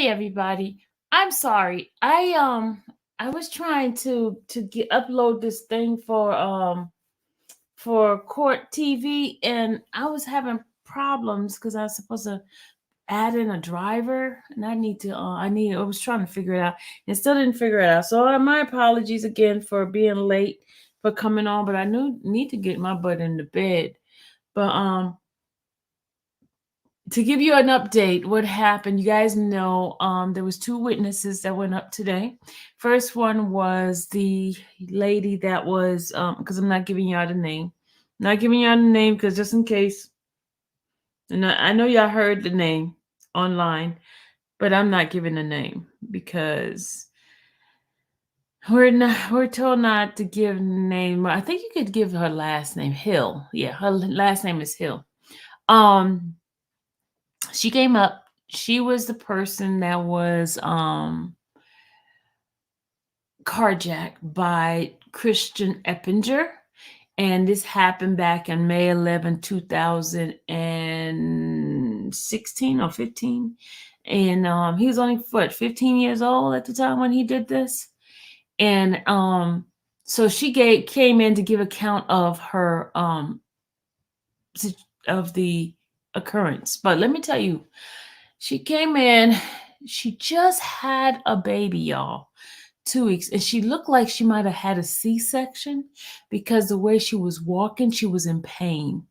Hey everybody. I'm sorry. I was trying to get upload this thing for court TV, and I was having problems because I was supposed to add in a driver, and I was trying to figure it out and still didn't figure it out. So my apologies again for being late for coming on, but I need to get my butt into bed. But to give you an update what happened, you guys know, there was two witnesses that went up today. First one was the lady that was, because I'm not giving y'all the name, not giving y'all the name because just in case, and I know y'all heard the name online, but I'm not giving the name because we're told not to give name. I think you could give her last name, Hill. Yeah, her last name is Hill. um she came up. She was the person that was carjacked by Christian Eppinger, and this happened back on May 11, 2016 or 15. And he was only 15 years old at the time when he did this. And so she came in to give account of her of the occurrence. But let me tell you, she came in, she just had a baby, y'all, 2 weeks, and she looked like she might have had a C-section because the way she was walking, she was in pain.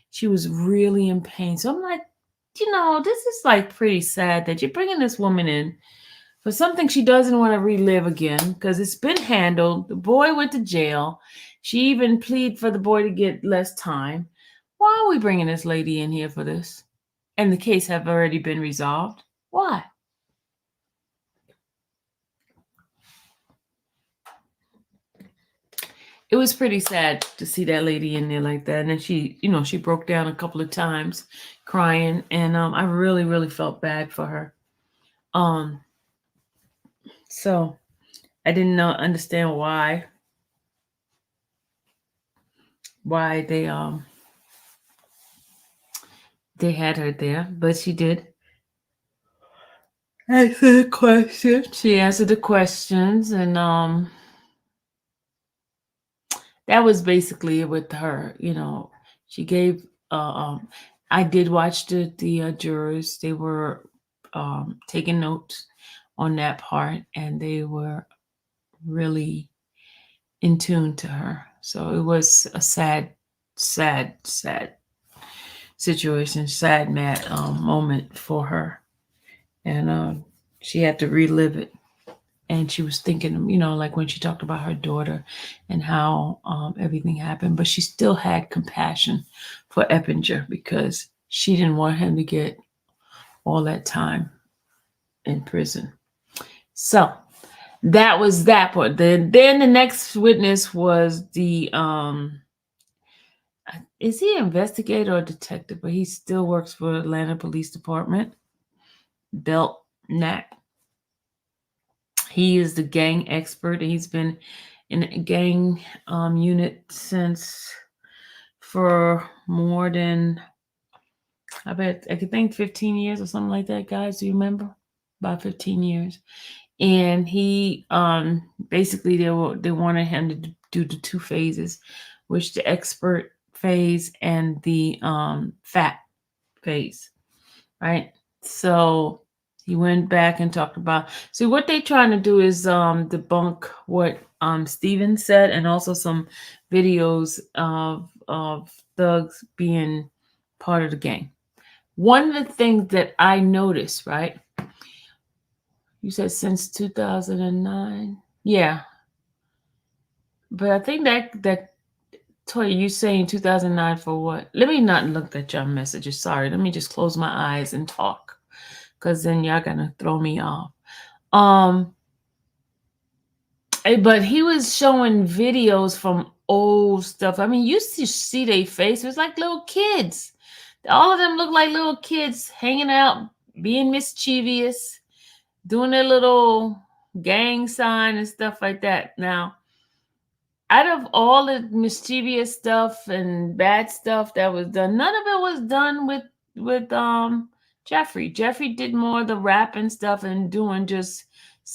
She was really in pain. So I'm like, this is like pretty sad that you're bringing this woman in for something she doesn't want to relive again because it's been handled. The boy went to jail. She even pleaded for the boy to get less time. Why are we bringing this lady in here for this? And the case have already been resolved. Why? It was pretty sad to see that lady in there like that. And then she broke down a couple of times crying. And I really, really felt bad for her. Um, so I didn't understand why they had her there, but she did answer the question. She answered the questions, and that was basically it with her. She gave. I did watch the jurors. They were taking notes on that part, and they were really in tune to her. So it was a sad, sad, sad situation, sad, mad moment for her, and she had to relive it. And she was thinking, like when she talked about her daughter and how everything happened, but she still had compassion for Eppinger because she didn't want him to get all that time in prison. So that was that part. Then the next witness was the is he an investigator or detective? But he still works for Atlanta Police Department. Belt Knack. He is the gang expert. He's been in a gang unit for more than, I could think 15 years or something like that, guys. Do you remember? About 15 years. And he basically they wanted him to do the two phases, which the expert phase and the fat phase, right? So he went back and talked about. See, what they're trying to do is debunk what Steven said, and also some videos of thugs being part of the gang. One of the things that I noticed, right? You said since 2009, yeah, but I think that Toya, you saying 2009 for what? Let me not look at your messages. Sorry, let me just close my eyes and talk, because then y'all gonna throw me off. But he was showing videos from old stuff. I mean, you used to see their face. It was like little kids. All of them look like little kids hanging out, being mischievous, doing their little gang sign and stuff like that. Now, out of all the mischievous stuff and bad stuff that was done, none of it was done with Jeffrey did more of the rapping stuff and doing just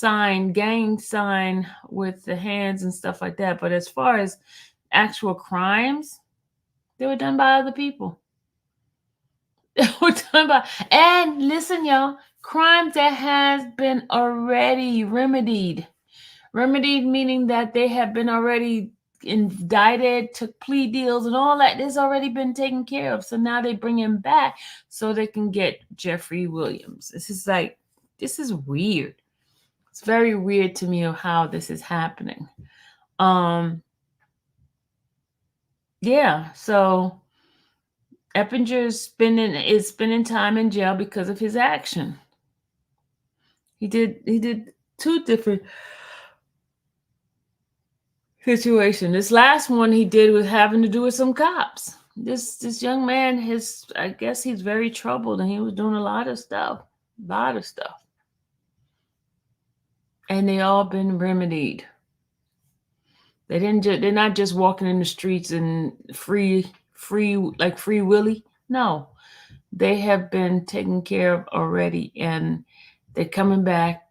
gang sign with the hands and stuff like that. But as far as actual crimes, they were done by other people. They were done by, and listen, y'all, crimes that has been already remedied. Remedied meaning that they have been already indicted, took plea deals, and all that. This already been taken care of. So now they bring him back so they can get Jeffrey Williams. This is weird. It's very weird to me of how this is happening. Um, yeah. So Eppinger is spending time in jail because of his action. He did two different situation. This last one he did was having to do with some cops. This young man, I guess he's very troubled, and he was doing a lot of stuff, and they all been remedied. They're not just walking in the streets and free like Free Willy. No, they have been taken care of already, and they're coming back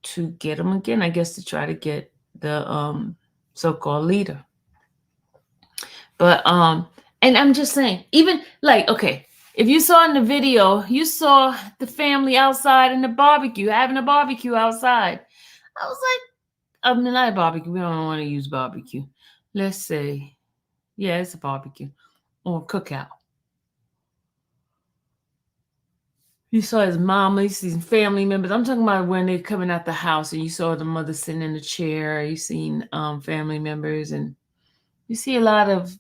to get them again. I guess to try to get the so-called leader. But and I'm just saying, even like, okay, if you saw in the video, you saw the family outside in the barbecue, having a barbecue outside. I was like, I mean, not a barbecue. We don't want to use barbecue. Let's say, yeah, it's a barbecue or cookout. You saw his mom, you see family members. I'm talking about when they're coming out the house and you saw the mother sitting in the chair. You seen family members, and you see a lot of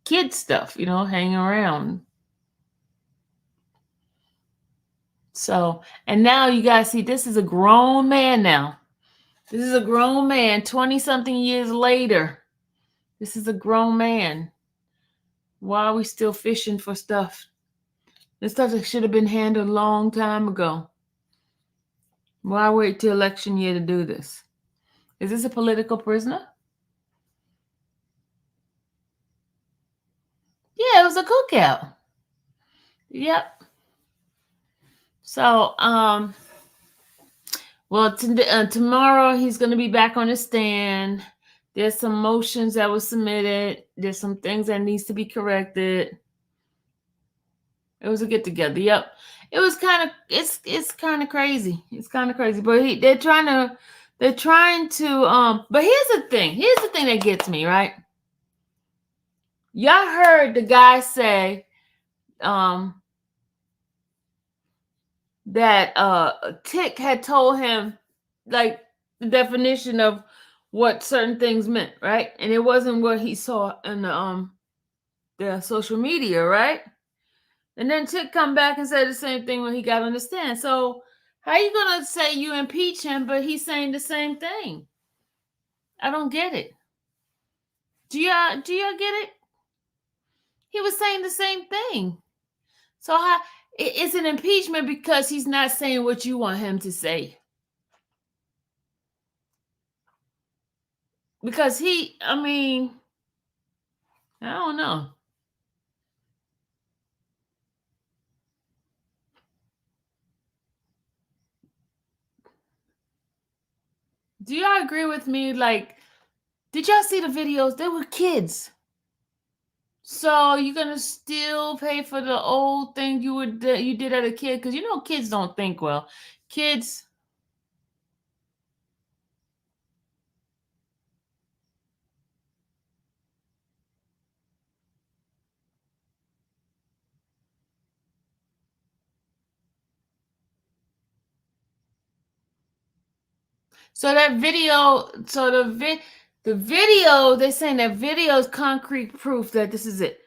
kid stuff, hanging around. So, and now you guys see, this is a grown man now. This is a grown man, 20 something years later. This is a grown man. Why are we still fishing for stuff? This stuff that should have been handled a long time ago. Why wait till election year to do this? Is this a political prisoner? Yeah, it was a cookout. Yep. So, well, tomorrow he's going to be back on the stand. There's some motions that were submitted. There's some things that needs to be corrected. It was a get together. Yep. It was it's kind of crazy. It's kind of crazy. But they're trying to but here's the thing. Here's the thing that gets me, right? Y'all heard the guy say that Tick had told him like the definition of what certain things meant, right? And it wasn't what he saw in the social media, right? And then Tick come back and say the same thing when he got on the stand. So how you gonna say you impeach him, but he's saying the same thing? I don't get it. Do y'all get it? He was saying the same thing. So how it's an impeachment because he's not saying what you want him to say. Because I don't know. Do y'all agree with me? Like, did y'all see the videos? They were kids. So you're gonna still pay for the old thing you did as a kid? Because kids don't think well. Kids. So that video, the video, they're saying that video is concrete proof that this is it.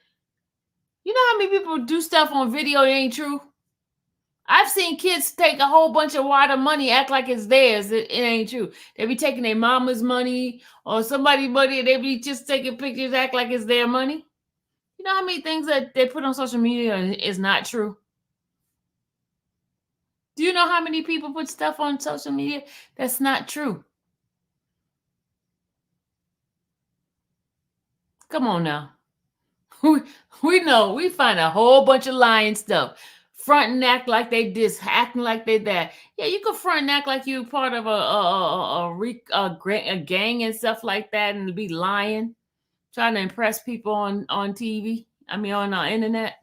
You know how many people do stuff on video that ain't true? I've seen kids take a whole bunch of water money, act like it's theirs. It ain't true. They be taking their mama's money or somebody's money. They be just taking pictures, act like it's their money. You know how many things that they put on social media is not true? Do you know how many people put stuff on social media that's not true? Come on now. We know we find a whole bunch of lying stuff. front and act like they this, acting like they that. Yeah, you could front and act like you part of a gang and stuff like that, and be lying, trying to impress people on TV. I mean, on the internet.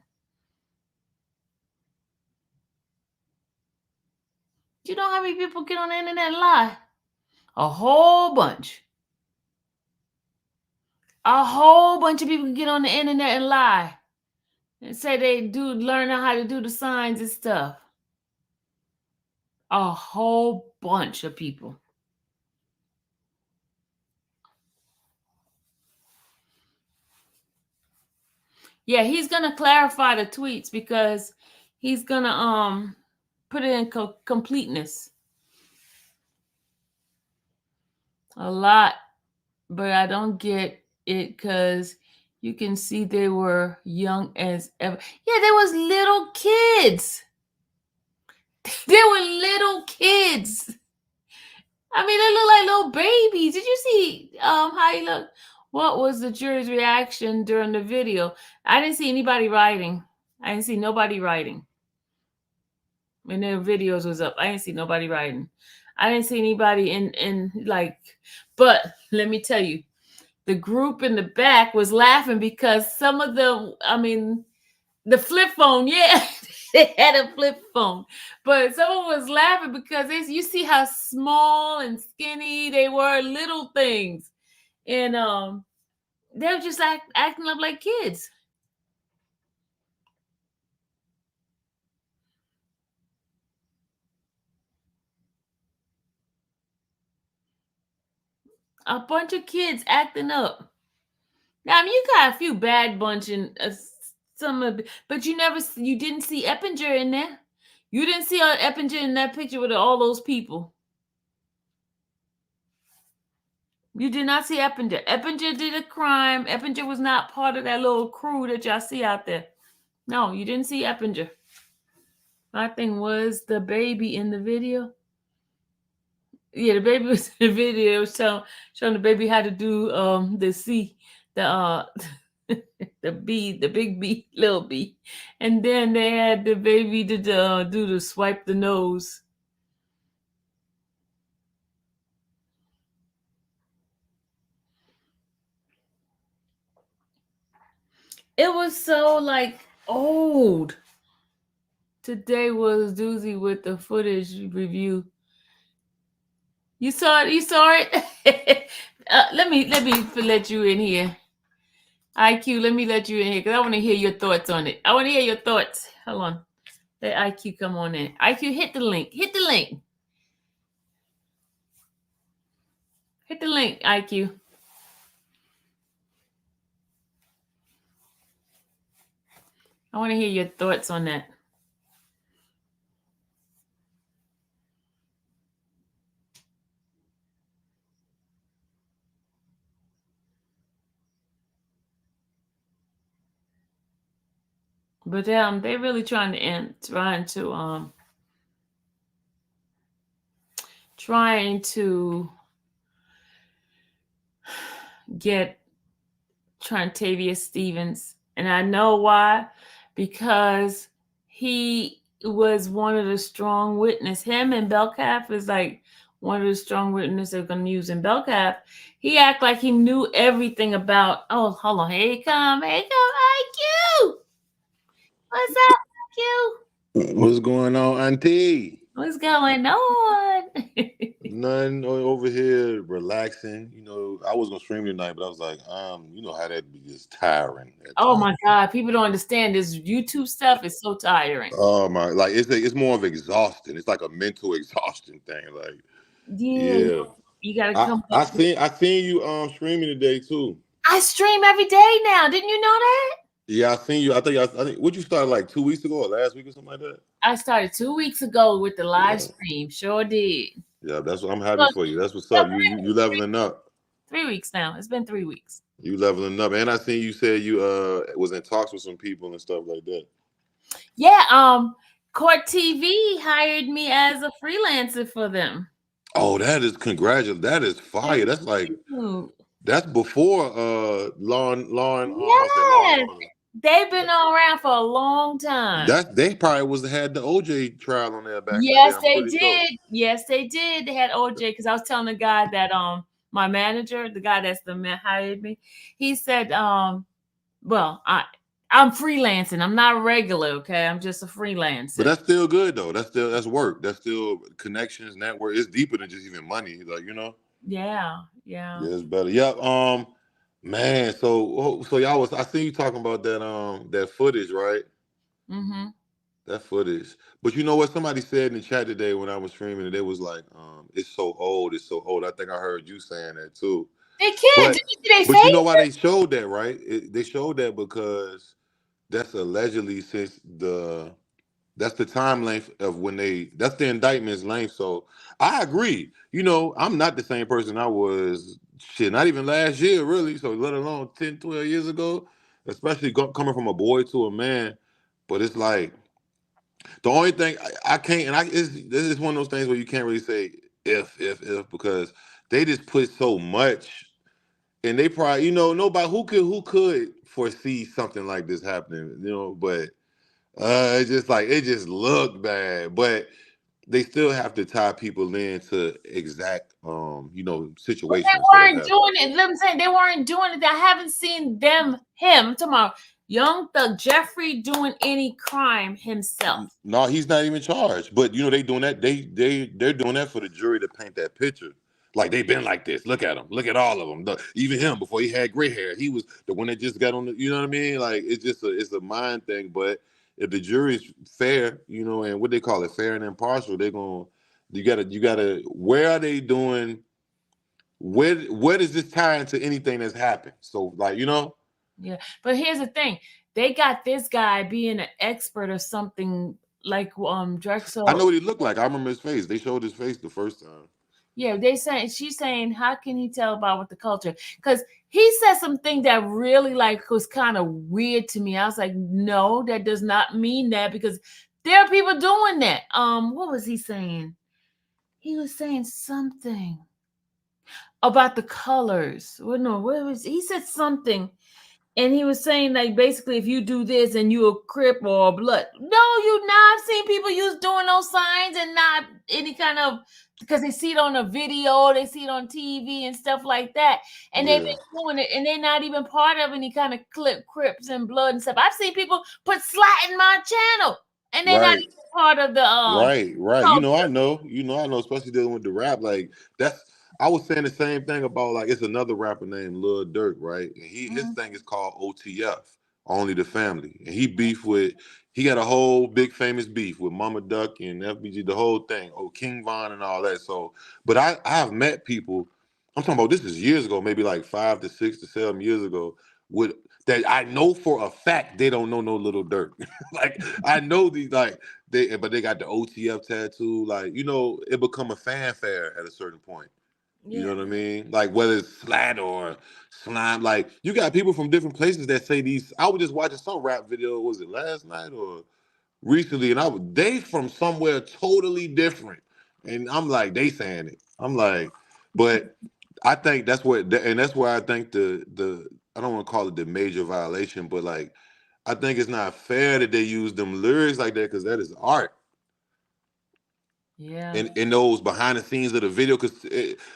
You know how many people get on the internet and lie? A whole bunch. A whole bunch of people get on the internet and lie and say they do learn how to do the signs and stuff. A whole bunch of people. Yeah, he's gonna clarify the tweets because he's gonna put it in completeness a lot, but I don't get it because you can see they were young as ever. Yeah, there was little kids. There were little kids. I mean, they look like little babies. Did you see how he looked? What was the jury's reaction during the video? I didn't see anybody writing. I didn't see nobody writing. When their videos was up, I didn't see nobody writing. I didn't see anybody in like. But let me tell you, the group in the back was laughing because some of them. I mean, the flip phone, yeah, they had a flip phone, but someone was laughing because you see how small and skinny they were, little things, and they were just acting up like kids. A bunch of kids acting up. Now, I mean, you got a few bad bunch and some of, but you didn't see Eppinger in there. You didn't see Eppinger in that picture with all those people. You did not see Eppinger. Eppinger did a crime. Eppinger was not part of that little crew that y'all see out there. No, you didn't see Eppinger. My thing was the baby in the video. Yeah, the baby was in the video. It was showing the baby how to do the C, the the B, the big B, little B, and then they had the baby to do the swipe the nose. It was so like old. Today was doozy with the footage review. You saw it. You saw it. Let me let you in here. IQ, let me let you in here because I want to hear your thoughts on it. I want to hear your thoughts. Hold on. Let IQ come on in. IQ, hit the link. Hit the link. Hit the link, IQ. I want to hear your thoughts on that. But they're really trying to get Trantavia Stevens, and I know why, because he was one of the strong witness. Him and Belcalf is like one of the strong witnesses they're gonna use. In Belcalf, he act like he knew everything about. Oh, hold on, here he come, IQ. What's up, IQ? What's going on, Auntie? What's going on? None over here relaxing. I was gonna stream tonight, but I was like, you know how that be just tiring at Oh times. my God, people don't understand this YouTube stuff is so tiring. Oh my, like it's more of exhausting. It's like a mental exhaustion thing. Like, Yeah, yeah. you gotta I come up. I seen I seen you streaming today too. I stream every day now. Didn't you know that? Yeah, I seen you. I think what you started like 2 weeks ago or last week or something like that. I started 2 weeks ago with the live Yeah, stream. Sure did. yeah. That's what I'm happy Well, for you. That's what's yeah, up. You leveling up. 3 weeks now. It's been 3 weeks. You leveling up. And I seen you said you was in talks with some people and stuff like that. Yeah, Court TV hired me as a freelancer for them. Oh, that is That is fire. Thank That's like you. that's before Law and I want to say Law and Yes. Order. They've been around for a long time. They probably was had the OJ trial on there back in the day. Yes, I'm they pretty sure. did. Yes, they did. They had OJ because I was telling the guy that my manager, the guy that's the man hired me, he said well I'm freelancing. I'm not regular. Okay, I'm just a But freelancer. that's still good though. That's work. That's still connections, network. It's deeper than just even money. Like Yeah, yeah. yeah, it's better. Yep. Man. So y'all was I see you talking about that footage, right? Mm-hmm. That footage. But you know what? Somebody said in the chat today when I was streaming it, it was like, it's so old. It's so old. I think I heard you saying that too. They can't. Did But you see they but you know why face? they showed that, right? They showed that because that's allegedly since that's the time length of when that's the indictment's length. So I agree. I'm not the same person I was shit, not even last year, really. So let alone 10, 12 years ago, especially coming from a boy to a man. But it's like the only thing I can't, and this is one of those things where you can't really say if because they just put so much, and they probably nobody who could foresee something like this happening, but it's just like it just looked bad, but they still have to tie people in to exact But they situations that have weren't happened. doing it. Let me say they weren't doing it. I haven't seen him. I'm talking about young Thug Jeffrey doing any crime himself. No, he's not even charged. But they doing that. They're doing that for the jury to paint that picture. Like they've been like this. Look at him. Look at all of them. Even him before he had gray hair, he was the one that just got on the. You know what I mean? Like it's a mind thing. But if the jury's fair, and what they call it, fair and impartial, they're gonna. You gotta. Where are they doing? Where does this tie into anything that's happened? So like. Yeah, but here's the thing: they got this guy being an expert or something like I Drexel. know what he looked like. I remember his face. They showed his face the first time. Yeah, they saying she's saying, how can he tell about what the culture? Because he said something that really like was kind of weird to me. I was like, no, that does not mean that because there are people doing that. What was he saying? He was saying something about the colors. Well, no, what was he said something, and he was saying like basically if you do this and you a crip or a blood. No, you not. I've seen people use doing those signs and not any kind of because they see it on a video, they see it on TV and stuff like that, and they've Yeah. been doing it, and they're not even part of any kind of crips and blood and stuff. I've seen people put slat in my channel, and they're not Right. even part of the Right, right. culture. I know, especially dealing with the rap. Like that's I was saying the same thing about like it's another rapper named Lil Durk, right? And his Mhm. thing is called OTF, Only the Family. And he got a whole big famous beef with Mama Duck and FBG, the whole thing. Oh, King Von and all that. So but I have met people, I'm talking about this is years ago, maybe like 5 to 6 to 7 years ago, with that I know for a fact they don't know no Little Durk. Like I know these like but they got the OTF tattoo. Like, it become a fanfare at a certain point. You Yeah. know what I mean? Like whether it's slat or slime. Like you got people from different places that say these. I was just watching some rap video. Was it last night or recently? And they from somewhere totally different. And I'm like, they saying it. I'm like, but I think and that's where I think the I don't want to call it the major violation, but like I think it's not fair that they use them lyrics like that because that is art. Yeah. And in those behind the scenes of the video, because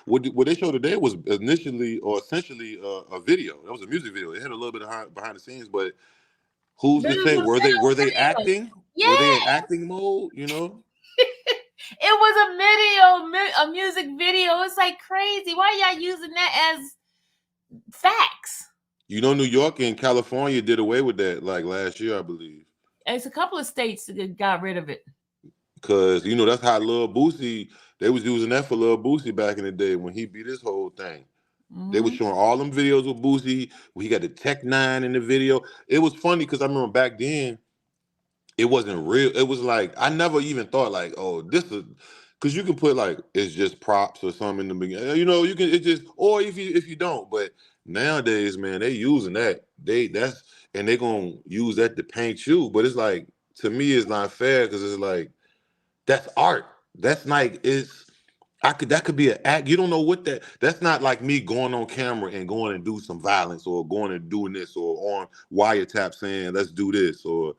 what they showed today was initially or essentially a video. That was a music video. It had a little bit of behind the scenes, but who's But to it say was were they a video. acting? Were they in Yeah. acting mode? It was a video, a music video. It's like crazy. Why y'all using that as facts? New York and California did away with that like last year, I believe. It's a couple of states that got rid of it. Cause that's how Lil Boosie, they was using that for Lil Boosie back in the day when he beat his whole thing. They were Hmm. showing all them videos with Boosie. Where he got the Tech Nine in the video. It was funny because I remember back then it wasn't real. It was like I never even thought like, oh, this is because you can put like it's just props or something in the beginning. You can it just or if you don't. But nowadays, man, they using that. That's and they gonna use that to paint you. But it's like to me, it's not fair because it's like that's art. That's like it's that could be an act. You don't know what that's not like me going on camera and going and do some violence or going and doing this or on wiretap saying let's do this or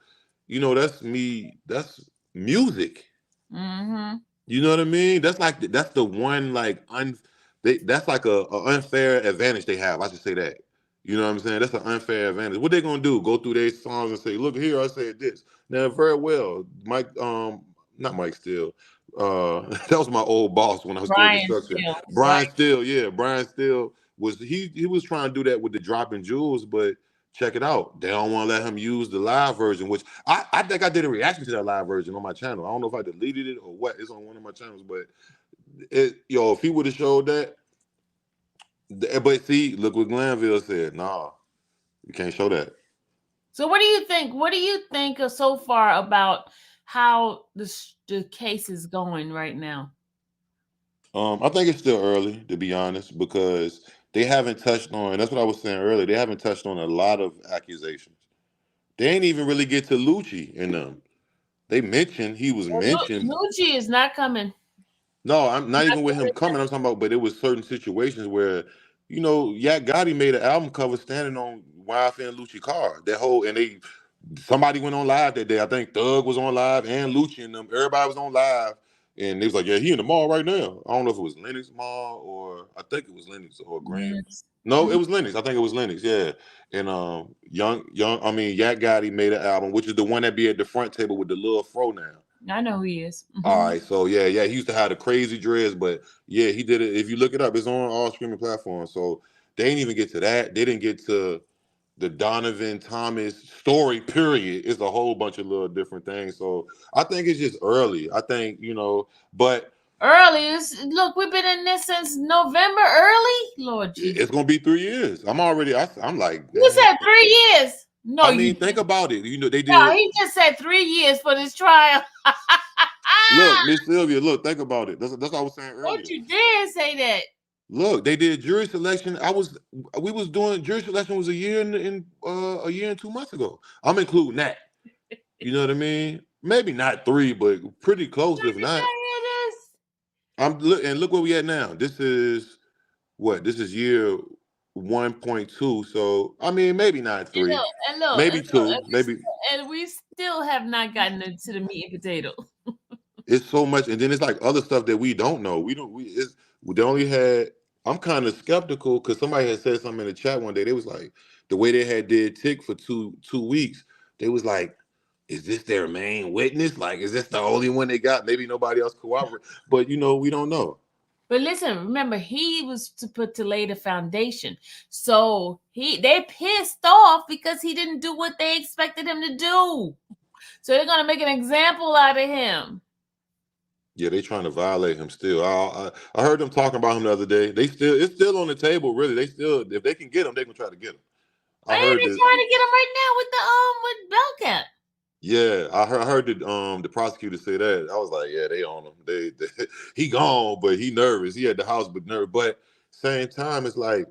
that's me. That's music. Mm-hmm. You know what I mean? That's like that's the one like that's like a unfair advantage they have. I should say that. You know what I'm saying? That's an unfair advantage. What they gonna do? Go through their songs and say, "Look here, I said this." Now, very well, Mike, not Mike Steele. That was my old boss when I was doing Brian construction. Still, right? Brian Steele, yeah, Brian Steele was he was trying to do that with the dropping jewels, but check it out. They don't want to let him use the live version, which I think I did a reaction to that live version on my channel. I don't know if I deleted it or what. It's on one of my channels, but if he would have showed that, but see, look what Glanville said. Nah, you can't show that. So what do you think? What do you think so far about how the case is going right now? I think it's still early to be honest because they haven't touched on. That's what I was saying earlier. They haven't touched on a lot of accusations. They ain't even really get to Lucci in them. They mentioned he was mentioned. Nucci is not coming. No, I'm not even with him coming. I'm talking about, but it was certain situations where, Yak Gotti made an album cover standing on YFN and Lucci car. That whole and they somebody went on live that day. I think Thug was on live and Lucci and them. Everybody was on live. And they was like, yeah, he in the mall right now. I don't know if it was Lennox Mall or I think it was Lennox or Grand. Yes. No, it was Lennox. I think it was Lennox, yeah. And Yak Gotti made an album, which is the one that be at the front table with the little fro now. I know who he is. All right, so yeah, he used to have the crazy dreads, but yeah, he did it. If you look it up, it's on all streaming platforms. So they didn't even get to that. They didn't get to the Donovan Thomas story. Period. It's a whole bunch of little different things. So I think it's just early. I think but Early. Look, we've been in this since November. Early, Lord Jesus. it's gonna be 3 years. I'm like, You damn. said 3 years. No, I you mean, think about it. They no, did. he just said 3 years for this trial. Look, Miss Sylvia. Look, think about it. That's what I was saying Don't earlier. you dare say that. Look, they did jury selection. We was doing jury selection was a year a year and 2 months ago. I'm including that. You know what I mean? Maybe not 3, but pretty close if not. Look where we at now. This is what? This is year 1.2. So I mean, maybe not 3, And look, maybe 2, maybe. and we still have not gotten into the meat and potato. It's so much, and then it's like other stuff that we don't know. We don't. They only had. I'm kind of skeptical because somebody had said something in the chat one day. They was like, the way they had did Tick for two weeks. They was like, is this their main witness? Like, is this the only one they got? Maybe nobody else cooperate. But we don't know. But listen, remember, he was to lay the foundation. So they pissed off because he didn't do what they expected him to do. So they're gonna make an example out of him. Yeah, they trying to violate him still. I heard them talking about him the other day. It's still on the table. Really, they still if they can get him, they gonna try to get him. I heard they're this. trying to get him right now with Bellcat. Yeah, I heard the prosecutor say that. I was like, yeah, they on him. They he gone, but he nervous. He at the house, but nervous. But same time, it's like,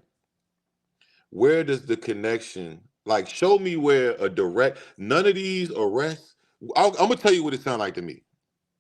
where does the connection? Like, show me where a direct. None of these arrests. I'm gonna tell you what it sounds like to me.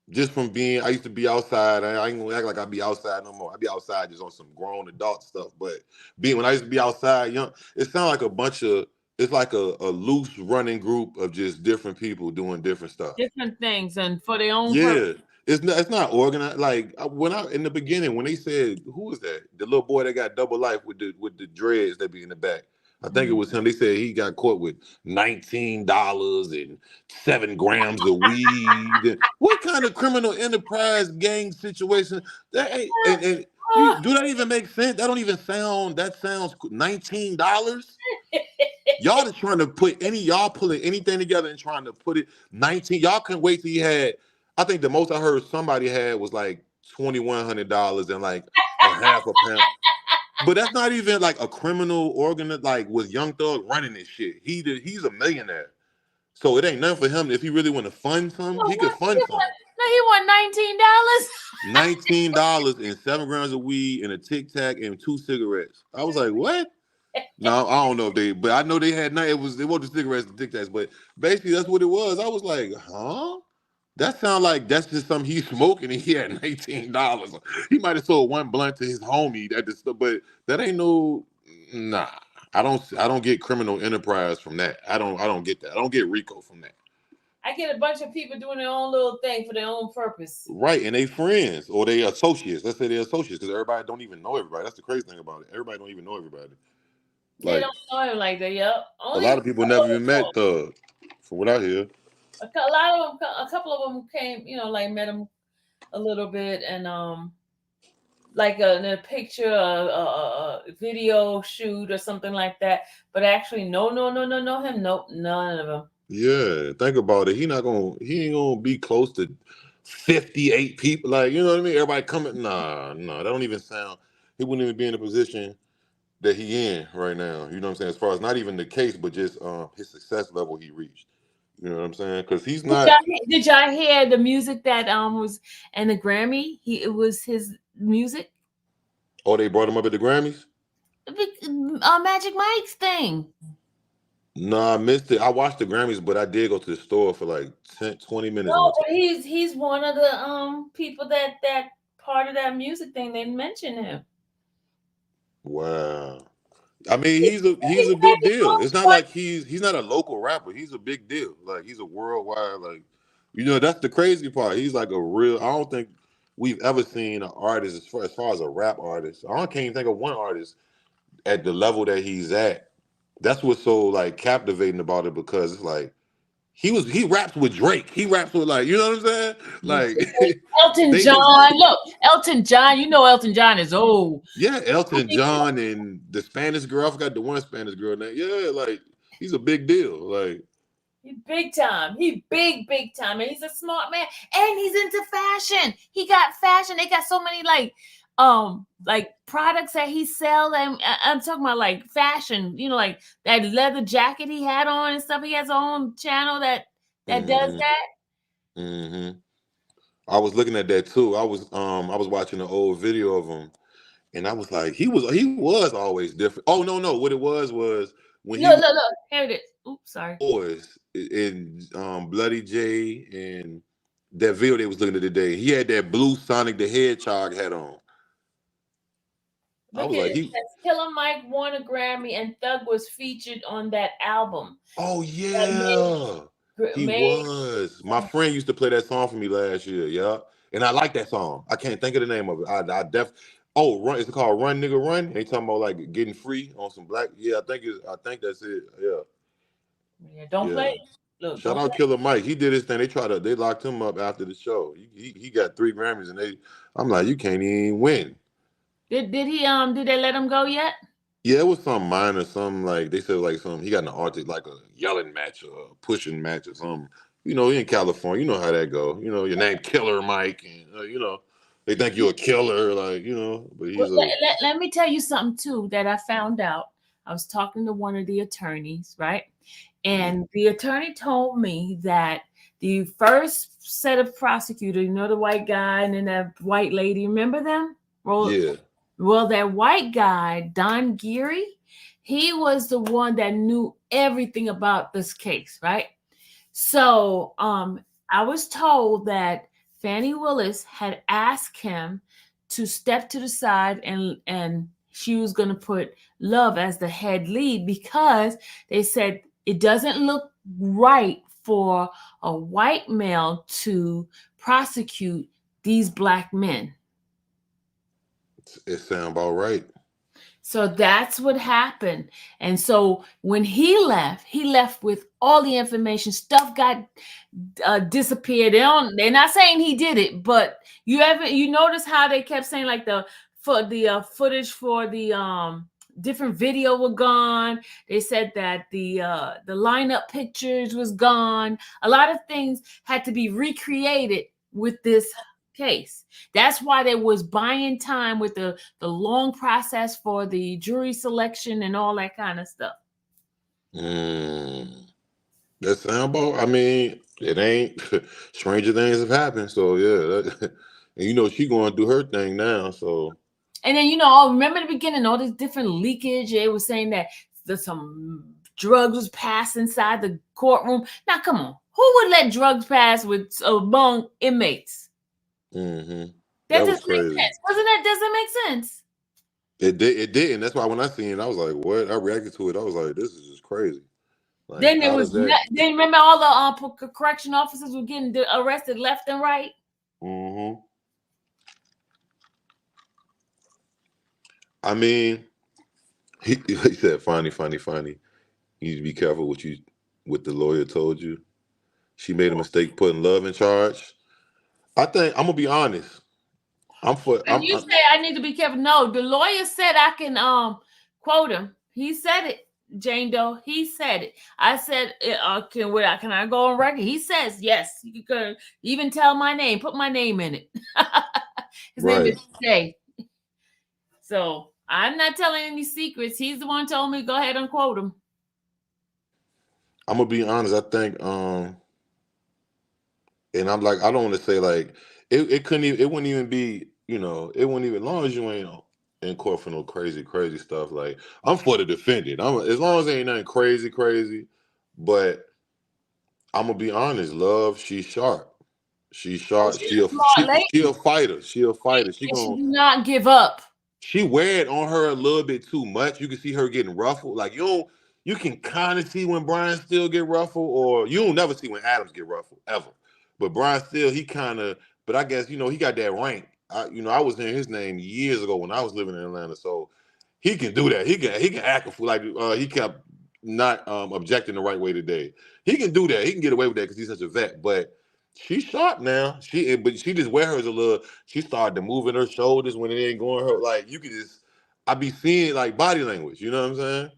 Just from being, I used to be outside. I ain't gonna act like I be outside no more. I be outside just on some grown adult stuff. But when I used to be outside young, it sounded like a bunch of. It's like a loose running group of just different people doing different stuff. Different things and for their own Yeah, purpose. it's not organized. Like when I in the beginning when they said who was that? The little boy that got double life with the dreads that be in the back. I think it was him. They said he got caught with $19 and 7 grams of weed. What kind of criminal enterprise gang situation? That ain't, and do that even make sense? That don't even sound. That sounds $19. Y'all just trying to y'all pulling anything together and trying to put it 19. Y'all couldn't wait till he had. I think the most I heard somebody had was like $2,100 and like a half a pound. But that's not even like a criminal organ like with Young Thug running this shit. He's a millionaire. So it ain't nothing for him. If he really want to fund something, he could fund something. No, he won $19. $19 and 7 grams of weed and a Tic Tac and 2 cigarettes. I was like, what? No, I don't know if but I know they had it wasn't the cigarettes and Tic Tacs, but basically that's what it was. I was like, huh? That sound like that's just something he's smoking and he had $19. He might have sold one blunt to his homie at the store, but that ain't no nah. I don't get criminal enterprise from that. I don't get that. I don't get RICO from that. I get a bunch of people doing their own little thing for their own purpose. Right, and they friends or they associates. Let's say they're associates because everybody don't even know everybody. That's the crazy thing about it. Everybody don't even know everybody. They Like don't know him like that. Yep. a Only a lot of people never even met Thug, from what I hear. lot of them, a couple of them came, like met him a little bit, and like a picture, a video shoot or something like that. But actually, no, no him. Nope, none of them. Yeah, think about it. He ain't gonna be close to 58 people. Like, you know what I mean? Everybody coming. Nah, that don't even sound. He wouldn't even be in the position that he in right now. You know what I'm saying? As far as not even the case, but just his success level he reached. You know what I'm saying? Because he's Did not. y'all, did y'all hear the music that was and the Grammy? It was his music. Oh, they brought him up at the Grammys. Magic Mike's thing. No, I missed it. I watched the Grammys, but I did go to the store for like 10, 20 minutes No, one time. but he's one of the people that part of that music thing. They mentioned him. Wow. I mean, He, he's he a said big he deal. wrote It's not one. like he's not a local rapper. He's a big deal. Like he's a worldwide. Like that's the crazy part. He's like a real. I don't think we've ever seen an artist as far as a rap artist. I can't even think of one artist at the level that he's at. That's what's so like captivating about it because it's like he raps with Drake. He raps with like you know what I'm saying? Like Elton they just John. Look, Elton John. You know Elton John is old. yeah, Elton John and the Spanish girl. I forgot the one Spanish girl name. Yeah, like he's a big deal. Like He's big time. He big time, and he's a smart man, and he's into fashion. He got fashion. They got so many like products that he sell, and I'm talking about like fashion. Like that leather jacket he had on and stuff. He has his own channel that does hmm that. hmm I was looking at that too. I was watching an old video of him, and I was like, he was always different. Oh no, what it was when he was Look. Here it is. Oops, sorry. boys in Bloody J and that video they was looking at today. He had that blue Sonic the Hedgehog hat on. I Look was at like, it. It says Killer Mike won a Grammy, and Thug was featured on that album. oh That yeah, he made was. My friend used to play that song for me last year. Yeah, and I like that song. I can't think of the name of it. Oh, run. It's called Run Nigga Run. They talking about like getting free on some black. Yeah, I think that's it. Yeah, yeah, don't yeah. play. Look, Shout don't out play. Killer Mike. He did his thing. They locked him up after the show. He got 3 Grammys and I'm like, you can't even win. Did they let him go yet? Yeah, it was some minor, some like they said like some he got an artist like a yelling match or a pushing match or something. He in California, you know how that go. Your name Killer Mike, and they think you're a killer, like But Well, he's a let me tell you something too that I found out. I was talking to one of the attorneys, right? And the attorney told me that the first set of prosecutors, the white guy and then that white lady, remember them? yeah. Well, that white guy, Don Geary, he was the one that knew everything about this case, right? So I was told that Fannie Willis had asked him to step to the side and she was going to put Love as the head lead because they said it doesn't look right for a white male to prosecute these black men. It sound about right. So that's what happened. And so when he left with all the information. Stuff got disappeared. They're not saying he did it, but you notice how they kept saying like the footage for the different video were gone. They said that the lineup pictures was gone. A lot of things had to be recreated with this case. That's why they was buying time with the long process for the jury selection and all that kind of stuff. Mm, that sound about. I mean, it ain't stranger things have happened. So yeah, and she going to do her thing now. So And then I remember the beginning, all this different leakage. It was saying that there's some drugs was passed inside the courtroom. Now, come on, Who would let drugs pass with among inmates? Mm-hmm. That That was doesn't make crazy. sense. Doesn't make sense. It did. It didn't. That's why when I seen it, I was like, "What?" I reacted to it. I was like, "This is just crazy." Like, Then there how was does that? then remember all the correction officers were getting arrested left and right. Mm-hmm. I mean, he said, "Funny, funny, funny. You need to be careful what the lawyer told you. She made a mistake putting love in charge." I think I'm gonna be honest. I'm for. And you say I need to be careful. No, the lawyer said I can quote him. He said it, Jane Doe. He said it. I said, can I go on record? He says yes. You can even tell my name. Put my name in it. His name Right. is Jay. So I'm not telling any secrets. He's the one who told me go ahead and quote him. I'm gonna be honest. I think and I'm like, I don't want to say like it couldn't even, it wouldn't even be, it wouldn't even, as long as you ain't in court for no crazy stuff. Like, I'm for the defendant. I'm as long as it ain't nothing crazy, but I'm gonna be honest. Love, she's sharp. She's Oh, sharp. she's a smart She lady. a fighter. She a fighter. She And she gonna do not give up. she wear it on her a little bit too much. You can see her getting ruffled. Like, you can kind of see when Brian still get ruffled, or you don't never see when Adams get ruffled ever. But Brian still, he kind of. But I guess he got that rank. I was hearing his name years ago when I was living in Atlanta, so he can do that. He can act a fool. Like, he kept not objecting the right way today. He can do that. He can get away with that because he's such a vet. But she's sharp now. But she just wear hers a little. She started to moving her shoulders when it ain't going her. Like, you could just, I be seeing like body language. You know what I'm saying?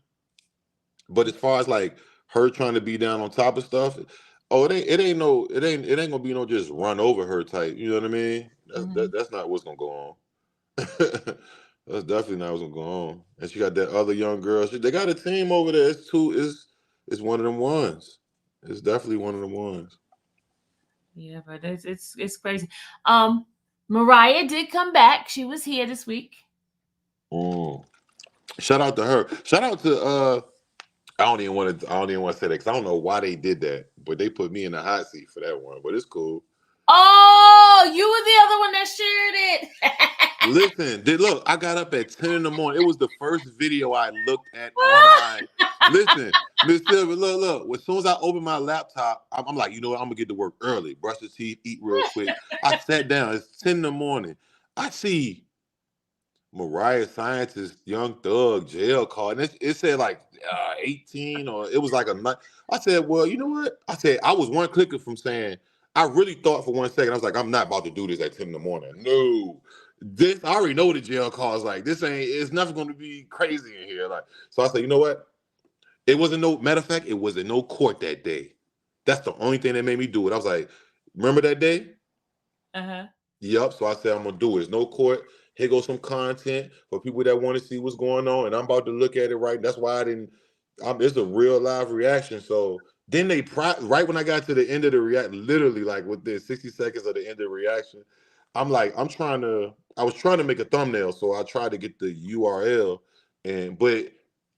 But as far as like her trying to be down on top of stuff, oh, it ain't gonna be no just run over her type. You know what I mean? Mhm. That's not what's gonna go on. That's definitely not what's gonna go on. And she got that other young girl. They got a team over there. It's one of them ones. It's definitely one of them ones. Yeah, but it's crazy. Um, Mariah did come back. She was here this week. Mm. Shout out to her. Shout out to I don't even want to say that because I don't know why they did that, but they put me in the hot seat for that one. But it's cool. Oh, you were the other one that shared it. Listen, look, I got up at 10 in the morning. It was the first video I looked at on my. Listen, Miss Silver, look. As soon as I opened my laptop, I'm like, you know what? I'm gonna get to work early, brush the teeth, eat real quick. I sat down. It's 10 in the morning. I see Mariah Scientist, Young Thug, jail call, and it said like 18, or it was like a night. I said, well, you know what? I said I was one clicker from saying. I really thought for 1 second. I was like, I'm not about to do this at 10 in the morning. No, this I already know the jail call is like. This ain't. It's never going to be crazy in here. Like, so I said, you know what? It wasn't no matter of fact. It wasn't no court that day. That's the only thing that made me do it. I was like, remember that day? Uh-huh. Yep. So I said I'm gonna do it. There's no court. Here goes some content for people that want to see what's going on, and I'm about to look at it right. That's why I didn't. It's a real live reaction. So then right when I got to the end of the react, literally like within 60 seconds of the end of the reaction, I'm like, I was trying to make a thumbnail, so I tried to get the URL, but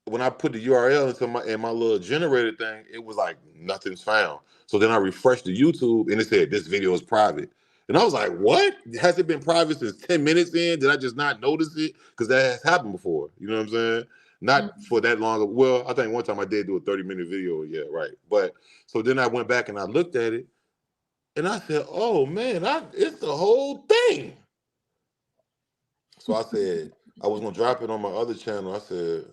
when I put the URL into my little generator thing, it was like nothing's found. So then I refreshed the YouTube, and it said this video is private. And I was like, what? Has it been private since 10 minutes in? Did I just not notice it? Because that has happened before. You know what I'm saying? Not for that long. Well, I think one time I did do a 30-minute video. Yeah, right. But so then I went back and I looked at it and I said, oh man, it's the whole thing. So I said, I was going to drop it on my other channel. I said,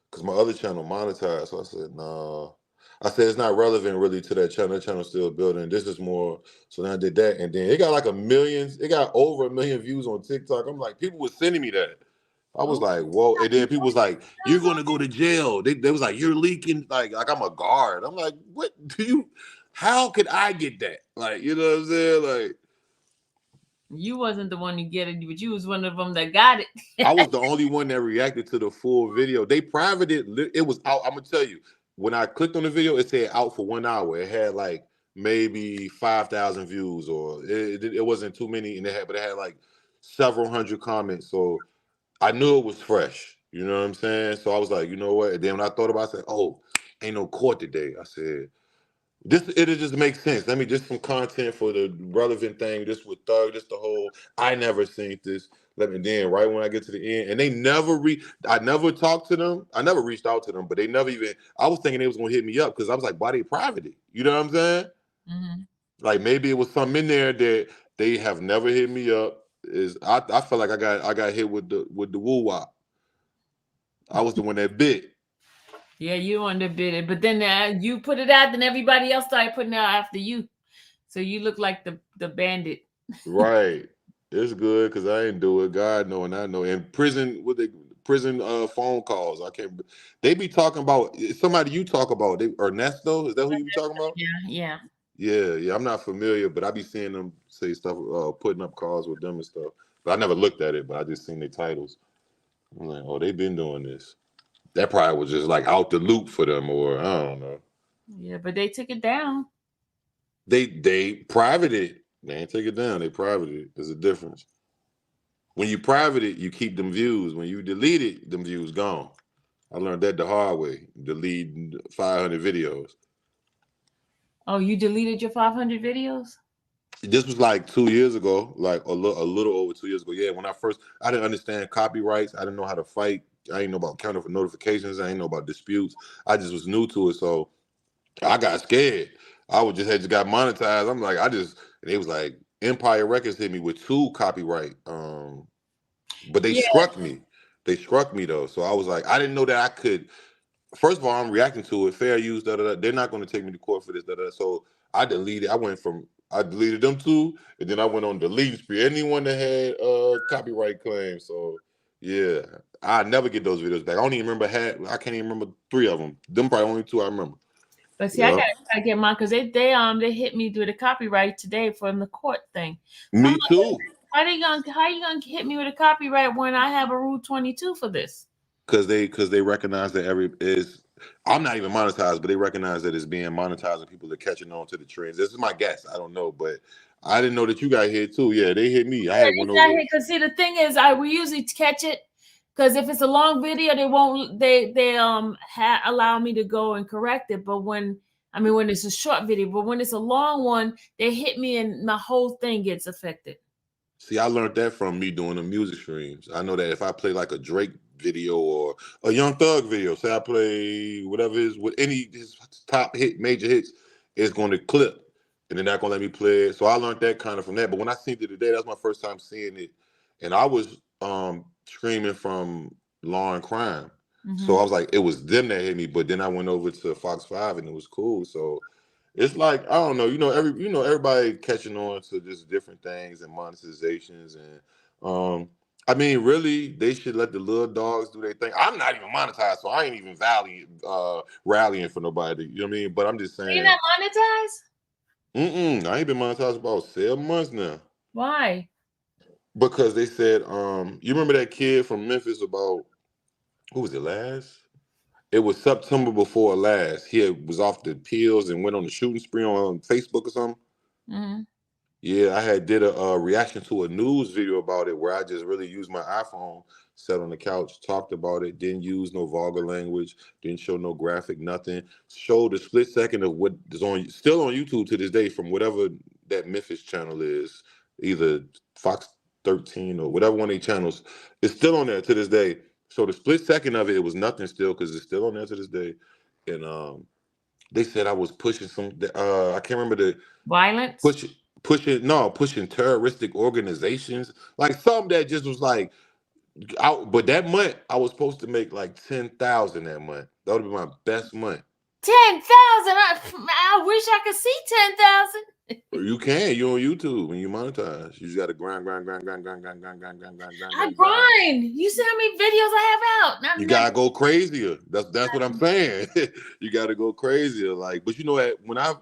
because my other channel monetized. So I said, nah. I said it's not relevant really to that channel. That channel's still building. This is more. So then I did that, and then it got like it got over 1 million views on TikTok. I'm like, people were sending me that. I was Oh, like, whoa. And then people was like, you're gonna go to jail. They was like, you're leaking, like I'm a guard. I'm like, what do you how could I get that? Like, you know what I'm saying? Like, you wasn't the one to get it, but you was one of them that got it. I was the only one that reacted to the full video. They privated it. It was out. I'm gonna tell you. When I clicked on the video, it said out for 1 hour. It had like maybe 5,000 views, or it wasn't too many, but it had like several hundred comments. So I knew it was fresh. You know what I'm saying? So I was like, you know what? And then when I thought about it, I said, oh, ain't no court today. I said, This it'll just make sense. Let me just some content for the relevant thing. Just with Thug, just the whole. I never seen this. Let me then right when I get to the end, and they never I never talked to them. I never reached out to them, but they never even. I was thinking they was gonna hit me up because I was like, why they private it? You know what I'm saying? Hmm. Like maybe it was something in there that they have never hit me up. Is I felt like I got hit with the woo wop. I was the one that bit. Yeah, you underbid it, but then you put it out, then everybody else started putting it out after you. So you look like the bandit. Right. It's good because I ain't do it. God know and I know. And prison, what they prison phone calls. I can't. They be talking about somebody you talk about. They Ernesto. Is that who you be talking about? Yeah, yeah. Yeah, yeah. I'm not familiar, but I be seeing them say stuff, putting up calls with them and stuff. But I never looked at it. But I just seen their titles. I'm like, oh, they been doing this. That probably was just like out the loop for them, or I don't know. Yeah, but they took it down. They private it. They ain't take it down. They private it. There's a difference. When you private it, you keep them views. When you delete it, them views gone. I learned that the hard way. Delete 500 videos. Oh, you deleted your 500 videos? This was like 2 years ago, like a little over 2 years ago. Yeah, when I didn't understand copyrights. I didn't know how to fight. I didn't know about counter for notifications. I didn't know about disputes. I just was new to it, so I got scared. I would just had just got monetized. I'm like, and it was like Empire Records hit me with two copyright. But they Yeah, struck me. They struck me though. So I was like, I didn't know that I could. First of all, I'm reacting to it. Fair use. Da, da, da. They're not going to take me to court for this. Da, da, da. So I deleted. I deleted them two, and then I went on deleting spree. Anyone that had copyright claims. So yeah, I never get those videos back. I don't even remember I can't even remember three of them. Them probably only two I remember. but see, I Yeah. gotta get mine because they hit me with a copyright today from the court thing. So I'm Me like, too. how you gonna hit me with a copyright when I have a Rule 22 for this? Because they recognize that every is I'm not even monetized, but they recognize that it's being monetized and people are catching on to the trends. This is my guess. I don't know, but I didn't know that you got hit too. Yeah, they hit me. I had one over. Because see, the thing is, I we usually catch it because if it's a long video, they won't allow me to go and correct it. But when it's a short video, but when it's a long one, they hit me and my whole thing gets affected. See, I learned that from me doing the music streams. I know that if I play like a Drake video or a Young Thug video, say I play whatever is with any his top hit, major hits, it's going to clip, and they're not going to let me play it. So I learned that kind of from that. But when I seen it today, that's my first time seeing it, and I was screaming from Law and Crime. So Hmm. I was like, it was them that hit me. But then I went over to Fox 5 and it was cool. So it's like I don't know, everybody catching on to just different things and monetizations and I mean really they should let the little dogs do their thing. I'm not even monetized, so I ain't even rallying for nobody. You know what I mean? But I'm just You're saying, not monetized? I ain't been monetized about 7 months now Why? because they said you remember that kid from Memphis about who was it last? It was September before last. Was off the pills and went on the shooting spree on Facebook or something. Hmm. Yeah, I had did a reaction to a news video about it where I just really used my iPhone, sat on the couch, talked about it, didn't use no vulgar language, didn't show no graphic, nothing. Showed a split second of what is still on YouTube to this day from whatever that Memphis channel is, either Fox 13 or whatever one of the channels. It's still on there to this day. So the split second of it, it was nothing still because it's still on there to this day. And they said I was pushing I can't remember the Violence? push pushing terroristic organizations, like some that just was like out. But that month I was supposed to make like 10,000 that month. That would be my best month. 10,000? I wish I could see 10,000. You on YouTube when you monetize, you just got to I grind. grind. You see how many videos I have out? You I'm not. gotta go crazier. That's what I'm saying. You gotta go crazier. Like, but when I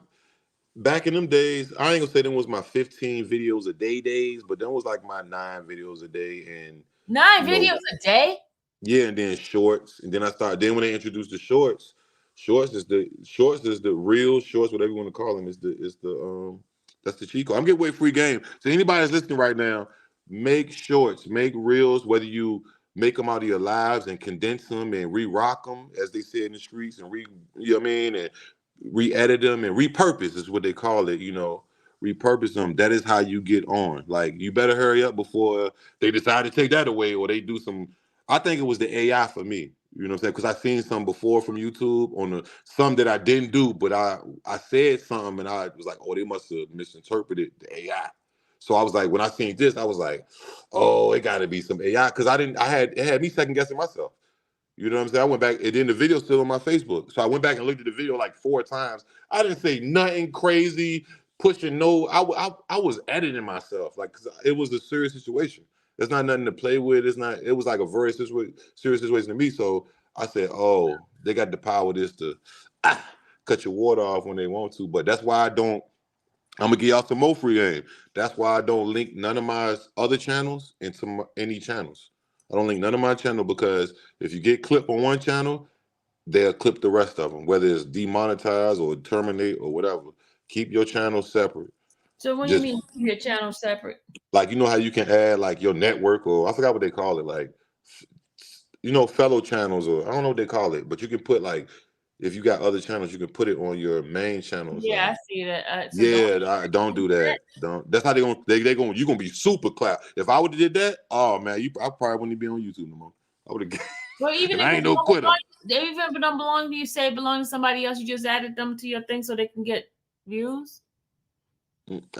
back in them days, I ain't gonna say them was my 15 videos a day days, but them was like my 9 videos a day, and Nine you know, videos a day? yeah, and then shorts, and then I started. Then when they introduced the shorts, shorts is the real shorts, whatever you want to call them. That's the cheat code. I'm giving away free game. So anybody that's listening right now, make shorts, make reels, whether you make them out of your lives and condense them and re-rock them, as they say in the streets, and you know what I mean, and re-edit them and repurpose is what they call it, you know, repurpose them. That is how you get on. Like you better hurry up before they decide to take that away or they do some. I think it was the AI for me. You know what I'm saying? Because I seen some before from YouTube on the some that I didn't do, but I said something and I was like, oh, they must have misinterpreted the AI. So I was like, when I seen this, I was like, oh, it got to be some AI because I didn't. I had it had me second guessing myself. You know what I'm saying? I went back, and then the video's still on my Facebook. So I went back and looked at the video like 4 times. I didn't say nothing crazy, pushing no. I was editing myself, like, cause it was a serious situation. There's not nothing to play with. It's not. It was like a very serious situation to me. So I said, oh, they got the power this to ah, cut your water off when they want to. But that's why I don't. I'm gonna give y'all some more free game. That's why I don't link none of my other channels into any channels. I don't link none of my channel because if you get clipped on one channel, they'll clip the rest of them, whether it's demonetize or terminate or whatever. Keep your channel separate. So what do you Just mean keep your channel separate? like you know how you can add like your network or I forgot what they call it, like you know, fellow channels or I don't know what they call it, but you can put like if you got other channels, you can put it on your main channels. Yeah, I see that. So Yeah, don't do that. that. Don't. That's how they gonna you gonna be super clap. If I would have did that, oh man, I probably wouldn't be on YouTube no more. I would have, Well, even and if I it ain't no don't quitter. belong, even if it don't belong to you, say it belong to somebody else, you just added them to your thing so they can get views.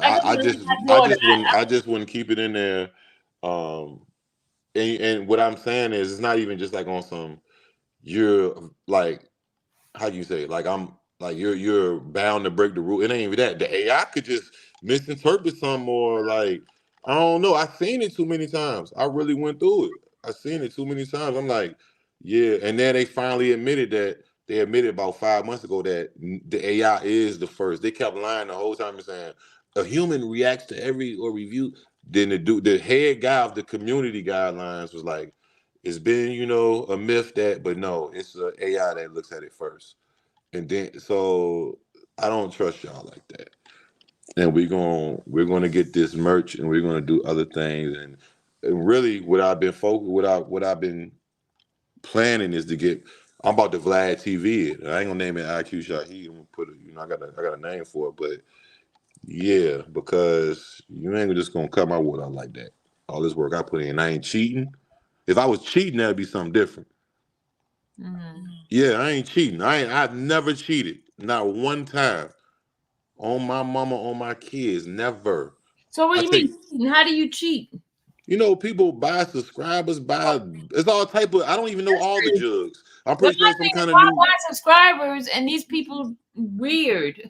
I know I you just my daughter. I just wouldn't keep it in there. Um, and what I'm saying is, it's not even just like on some. You're like how do you say it? Like I'm like you're bound to break the rule. It ain't even that. The AI could just misinterpret something or like I don't know. I've seen it too many times. I really went through it. I've seen it too many times. I'm like, yeah. And then they finally admitted that they admitted about 5 months ago that the AI is the first. They kept lying the whole time and saying a human reacts to every or review. Then the head guy of the community guidelines was like, it's been, you know, a myth that, but no, it's an AI that looks at it first. And then so I don't trust y'all like that. And we're gonna get this merch and we're gonna do other things. And really what I've been focused what I've been planning is to get I'm about to Vlad TV it. I ain't gonna name it IQ Shaheed. I'm gonna put it, you know, I got a name for it, but yeah, because you ain't just gonna cut my wood out like that. All this work I put in, I ain't cheating. If I was cheating, that'd be something different. Mm-hmm. Yeah, I ain't cheating. I've never cheated. Not one time. On my mama, on my kids. Never. So what do I you take mean? Cheating? How do you cheat? you know, people buy subscribers, buy it's all type of I don't even know That's all the crazy. jugs. I'm But pretty sure my it's some thing is, kind of why new buy subscribers and these people weird?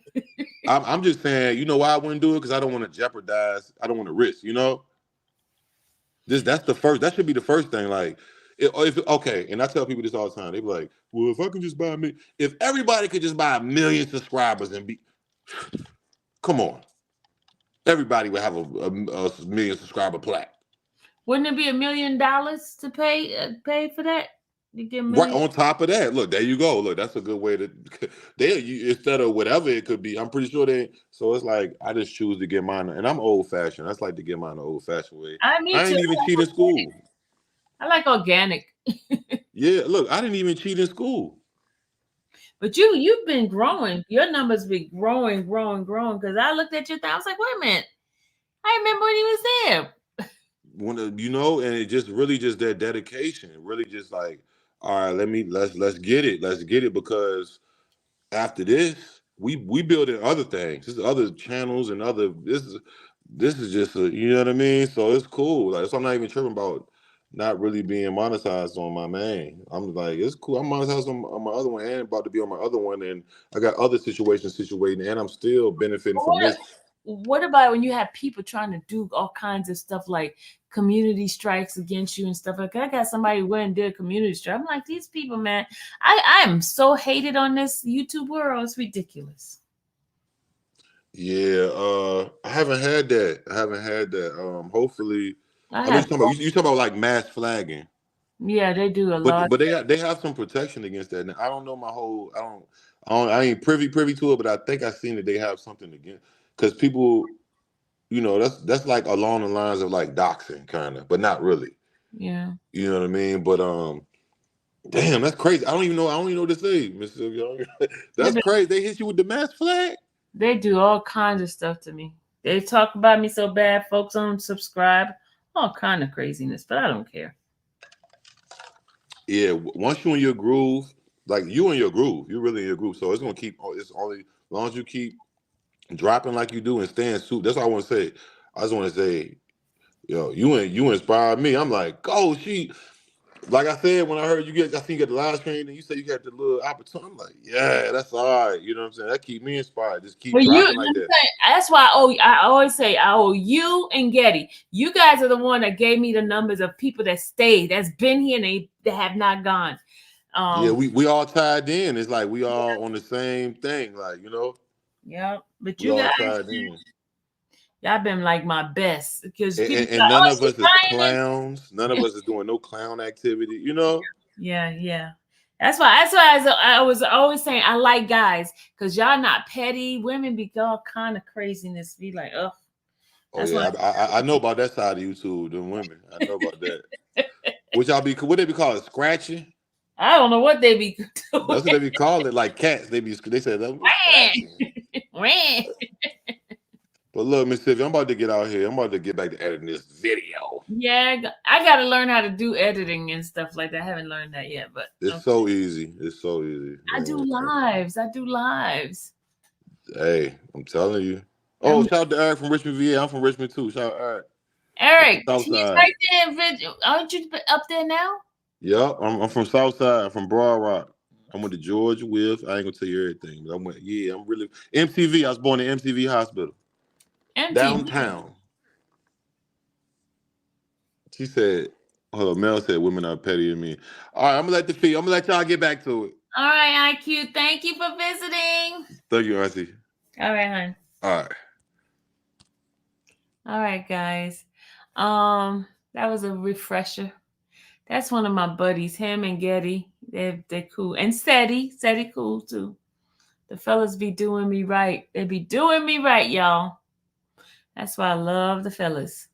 I'm just saying, you know why I wouldn't do it? Because I don't want to jeopardize, I don't want to risk, you know? That's the first, that should be the first thing. Like if okay, and I tell people this all the time. They be like, well, if I can just buy me, if everybody could just buy 1 million subscribers and be come on. Everybody would have a million subscriber plaque. Wouldn't it be $1 million to pay for that? You get a Right million. on top of that, look, there you go. Look, that's a good way to there you instead of whatever it could be. I'm pretty sure they so it's like I just choose to get mine and I'm old fashioned. That's like to get mine the old fashioned way. Me I too. ain't even cheat in school. I like organic. Yeah, look, I didn't even cheat in school. But you've been growing. Your numbers been growing, growing, growing. Because I looked at your thing. I was like, wait a minute. I remember when he was there. You know, and it just really just that dedication. It really just like, all right, let's get it. Let's get it because after this, we building other things. There's other channels and other this is just a you know what I mean? So it's cool. Like so I'm not even tripping about not really being monetized on my main. I'm like, it's cool. I'm monetized on my other one and about to be on my other one and I got other situations situating and I'm still benefiting from this. What about when you have people trying to do all kinds of stuff like community strikes against you and stuff like that? I got somebody who went and did a community strike. I'm like, these people, man, I am so hated on this YouTube world. It's ridiculous. Yeah, I haven't had that. I haven't had that. Hopefully I I know you're have, talking about you talking about like mass flagging. yeah, they do a But lot. they have some protection against that. Now, I don't know my whole I ain't privy to it, but I think I seen that they have something against because people, you know, that's like along the lines of like doxing kind of, but not really. Yeah. You know what I mean? But Damn, that's crazy. I don't even know. I don't even know what to say, Miss Sylvia. They've That's been, crazy. They hit you with the mask flag. they do all kinds of stuff to me. They talk about me so bad, folks don't subscribe. All kind of craziness, but I don't care. Yeah, once you in your groove, like you in your groove, you really in your groove. So it's gonna keep. It's only as long as you keep dropping like you do and staying suit. That's all I want to say. I just want to say, yo, you inspired me. I'm like, oh, she. Like I said, when I heard you get, I think you got the live stream, and you said you got the little opportunity. I'm like, yeah, that's all right. You know what I'm saying? That keep me inspired. Just keep Well, you dropping let like me that. say, that's why I always say I owe you and Getty. You guys are the one that gave me the numbers of people that stayed, that's been here and they have not gone. Yeah, Um, we all tied in. It's like we all on the same thing. Like yeah, but we you all guys, tied in. y'all been like my best because And, people and, say, and none "Oh, of she's us is lying." clowns. None of us is doing no clown activity. Yeah, yeah. I was always saying I like guys because y'all not petty. Women be all kind of craziness. Be like, oh, Oh that's why yeah, I know about that side of you too. Them women, I know about that. Which y'all be what they be called scratching. I don't know what they be doing. That's what they be called it. Like cats, they say that was Ran, scratching. ran. But look, Miss Sylvia, I'm about to get out here. I'm about to get back to editing this video. Yeah, I got to learn how to do editing and stuff like that. I haven't learned that yet, but It's okay. so easy. It's so easy. I do Man. lives. I do lives. Hey, I'm telling you. Oh, I'm, shout out to Eric from Richmond, VA. I'm from Richmond too. Shout out Eric. I'm from Eric, he's Southside. right there. Aren't you up there now? Yep, I'm from Southside. I'm from Broad Rock. I went to Georgia with. I ain't gonna tell you everything, but I went. Yeah, I'm really MTV. I was born in MTV Hospital MTV. downtown. She said, "Hold on." Mel said, "Women are petty than me." All right, I'm gonna let the feed. I'm gonna let y'all get back to it. All right, IQ. Thank you for visiting. Thank you, Auntie. All right, hon. All right. All right, guys. That was a refresher. That's one of my buddies, him and Getty. They're cool. And Steady cool too. The fellas be doing me right. They be doing me right, y'all. That's why I love the fellas.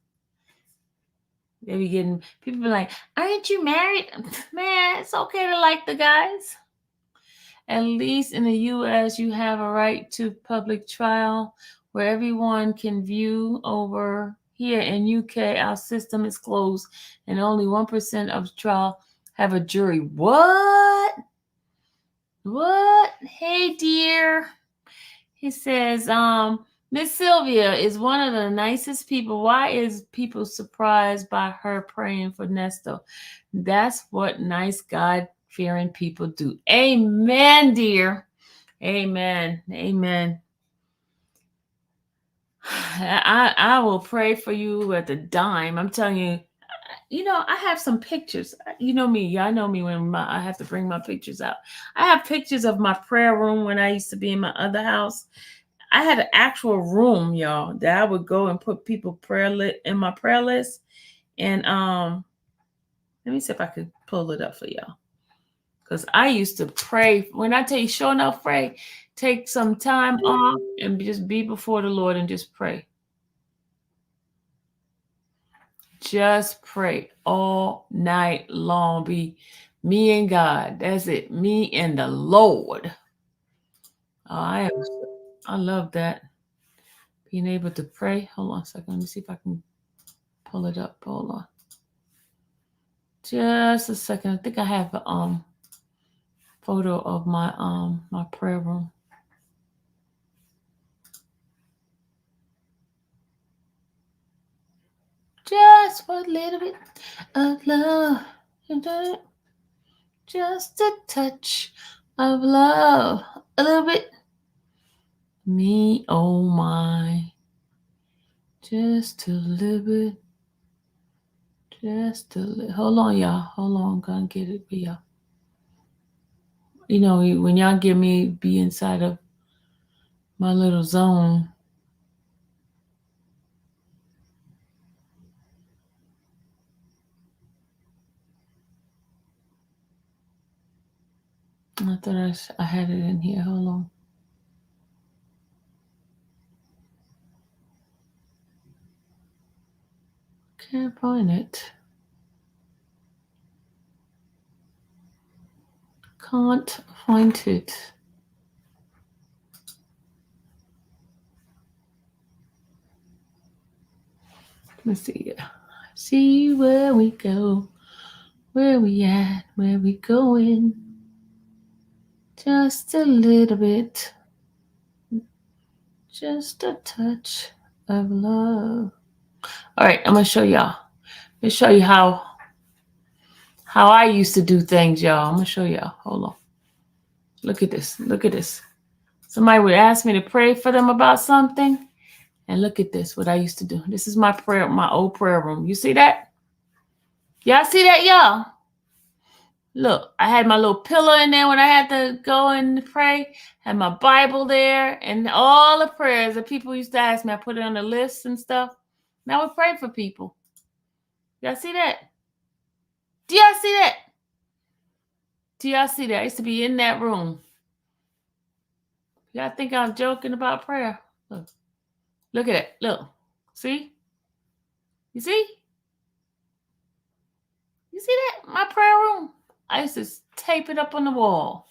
They be getting people be like, aren't you married? Man, it's okay to like the guys. At least in the US, you have a right to public trial where everyone can view. Over here in UK, our system is closed and only 1% of trial have a jury. What? What? Hey, dear. He says, Miss Sylvia is one of the nicest people. Why is people surprised by her praying for Nesto? That's what nice God fearing people do. Amen, dear. Amen. Amen. I will pray for you at the dime. I'm telling you, I have some pictures. You know me. Y'all know me when I have to bring my pictures out. I have pictures of my prayer room when I used to be in my other house. I had an actual room, y'all, that I would go and put people in my prayer list. And let me see if I could pull it up for y'all. Because I used to pray. When I tell you, sure enough, pray, take some time off and just be before the Lord and just pray. Just pray all night long. Be me and God. That's it. Me and the Lord. Oh, I love that. Being able to pray. Hold on a second. Let me see if I can pull it up. Hold on. Just a second. I think I have a photo of my prayer room. Just for a little bit of love. Just a touch of love. A little bit. Me, oh my. Just a little bit. Just a little. Hold on, y'all. Hold on. I'm gonna get it for y'all. When y'all get me be inside of my little zone. I thought I had it in here. Hold on. Can't find it. Can't find it. Let's see. See where we go. Where we at? Where we going? Just a little bit. Just a touch of love. All right, I'm gonna show y'all. Let me show you how I used to do things, y'all. I'm gonna show y'all. Hold on. Look at this. Look at this. Somebody would ask me to pray for them about something, and look at this. What I used to do. This is my prayer, my old prayer room. You see that? Y'all see that, y'all? Look, I had my little pillow in there when I had to go and pray. Had my Bible there, and all the prayers that people used to ask me. I put it on the list and stuff. And I would pray for people. Y'all see that? Do y'all see that? Do y'all see that? I used to be in that room. Y'all think I'm joking about prayer? Look, look at it. Look, see? You see? You see that? My prayer room. I used to tape it up on the wall.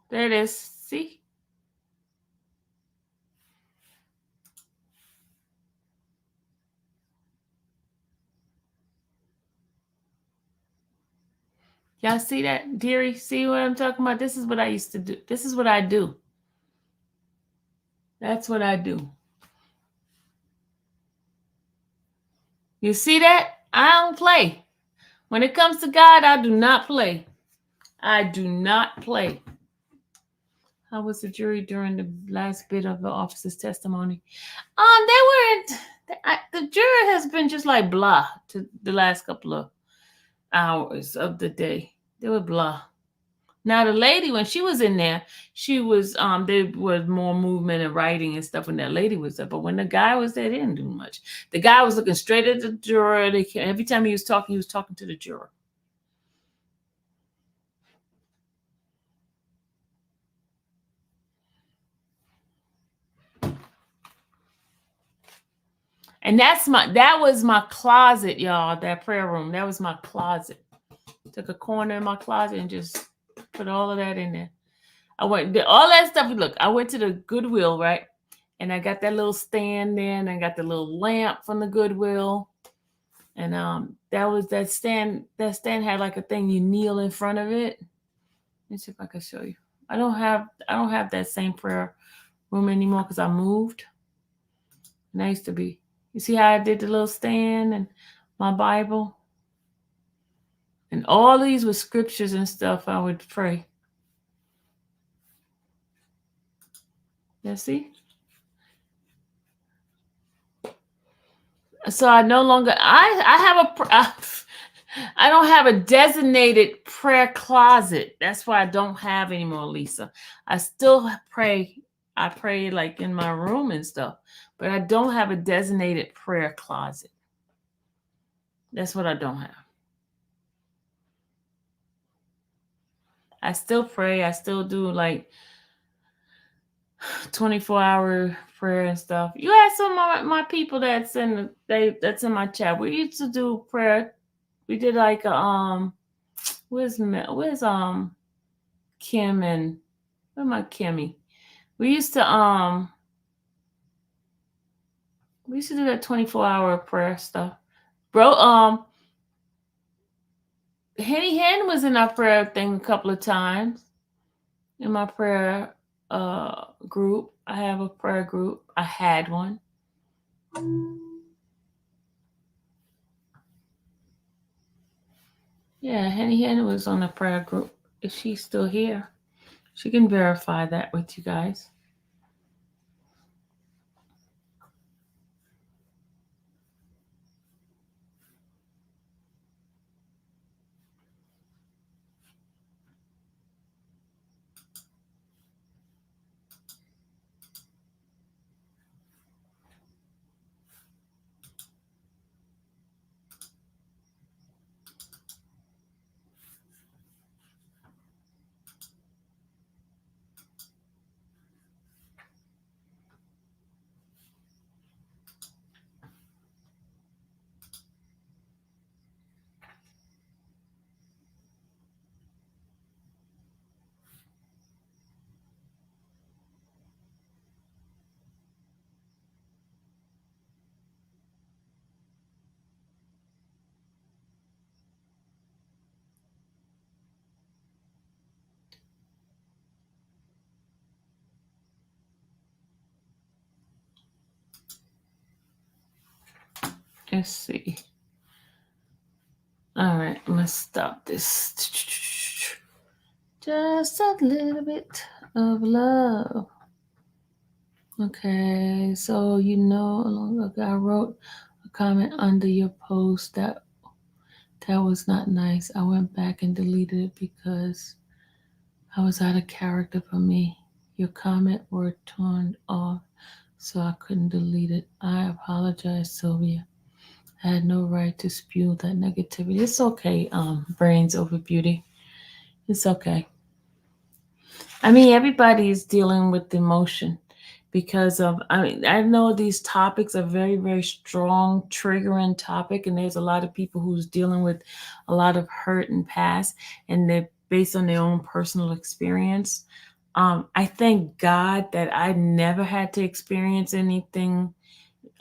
There it is. See? Y'all see that, dearie? See what I'm talking about? This is what I used to do. This is what I do. That's what I do. You see that? I don't play. When it comes to God, I do not play. I do not play. How was the jury during the last bit of the officer's testimony? They weren't. The jury has been just like blah to the last couple of hours of the day. They were blah. Now the lady, when she was in there, she was there was more movement and writing and stuff when that lady was there. But when the guy was there, they didn't do much. The guy was looking straight at the juror. Every time he was talking to the juror. And that was my closet, y'all. That prayer room. That was my closet. Took a corner in my closet and just put all of that in there. I went all that stuff. Look, I went to the Goodwill, right? And I got that little stand there, and I got the little lamp from the Goodwill. And that stand had like a thing you kneel in front of it. Let me see if I can show you. I don't have that same prayer room anymore because I moved. And I used to be. You see how I did the little stand and my Bible? And all these were scriptures and stuff I would pray. You see? So I no longer I don't have a designated prayer closet. That's why I don't have anymore, Lisa. I still pray. I pray like in my room and stuff, but I don't have a designated prayer closet. That's what I don't have. I still pray. I still do like 24-hour prayer and stuff. You ask some of my people that's in my chat. We used to do prayer. We did like where's Kim and where my Kimmy? We used to do that 24-hour prayer stuff. Bro, Henny Hen was in our prayer thing a couple of times. In my prayer group. I have a prayer group. I had one. Yeah, Henny Hen was on the prayer group. Is she still here? She can verify that with you guys. Let's see. All right, let's stop this. Just a little bit of love. Okay, so long ago I wrote a comment under your post that was not nice. I went back and deleted it because I was out of character for me. Your comment were turned off, so I couldn't delete it. I apologize, Sylvia. I had no right to spew that negativity. It's okay, brains over beauty. It's okay. I mean, everybody is dealing with emotion because of, I mean, I know these topics are very, very strong, triggering topic, and there's a lot of people who's dealing with a lot of hurt and past, and they're based on their own personal experience. I thank God that I never had to experience anything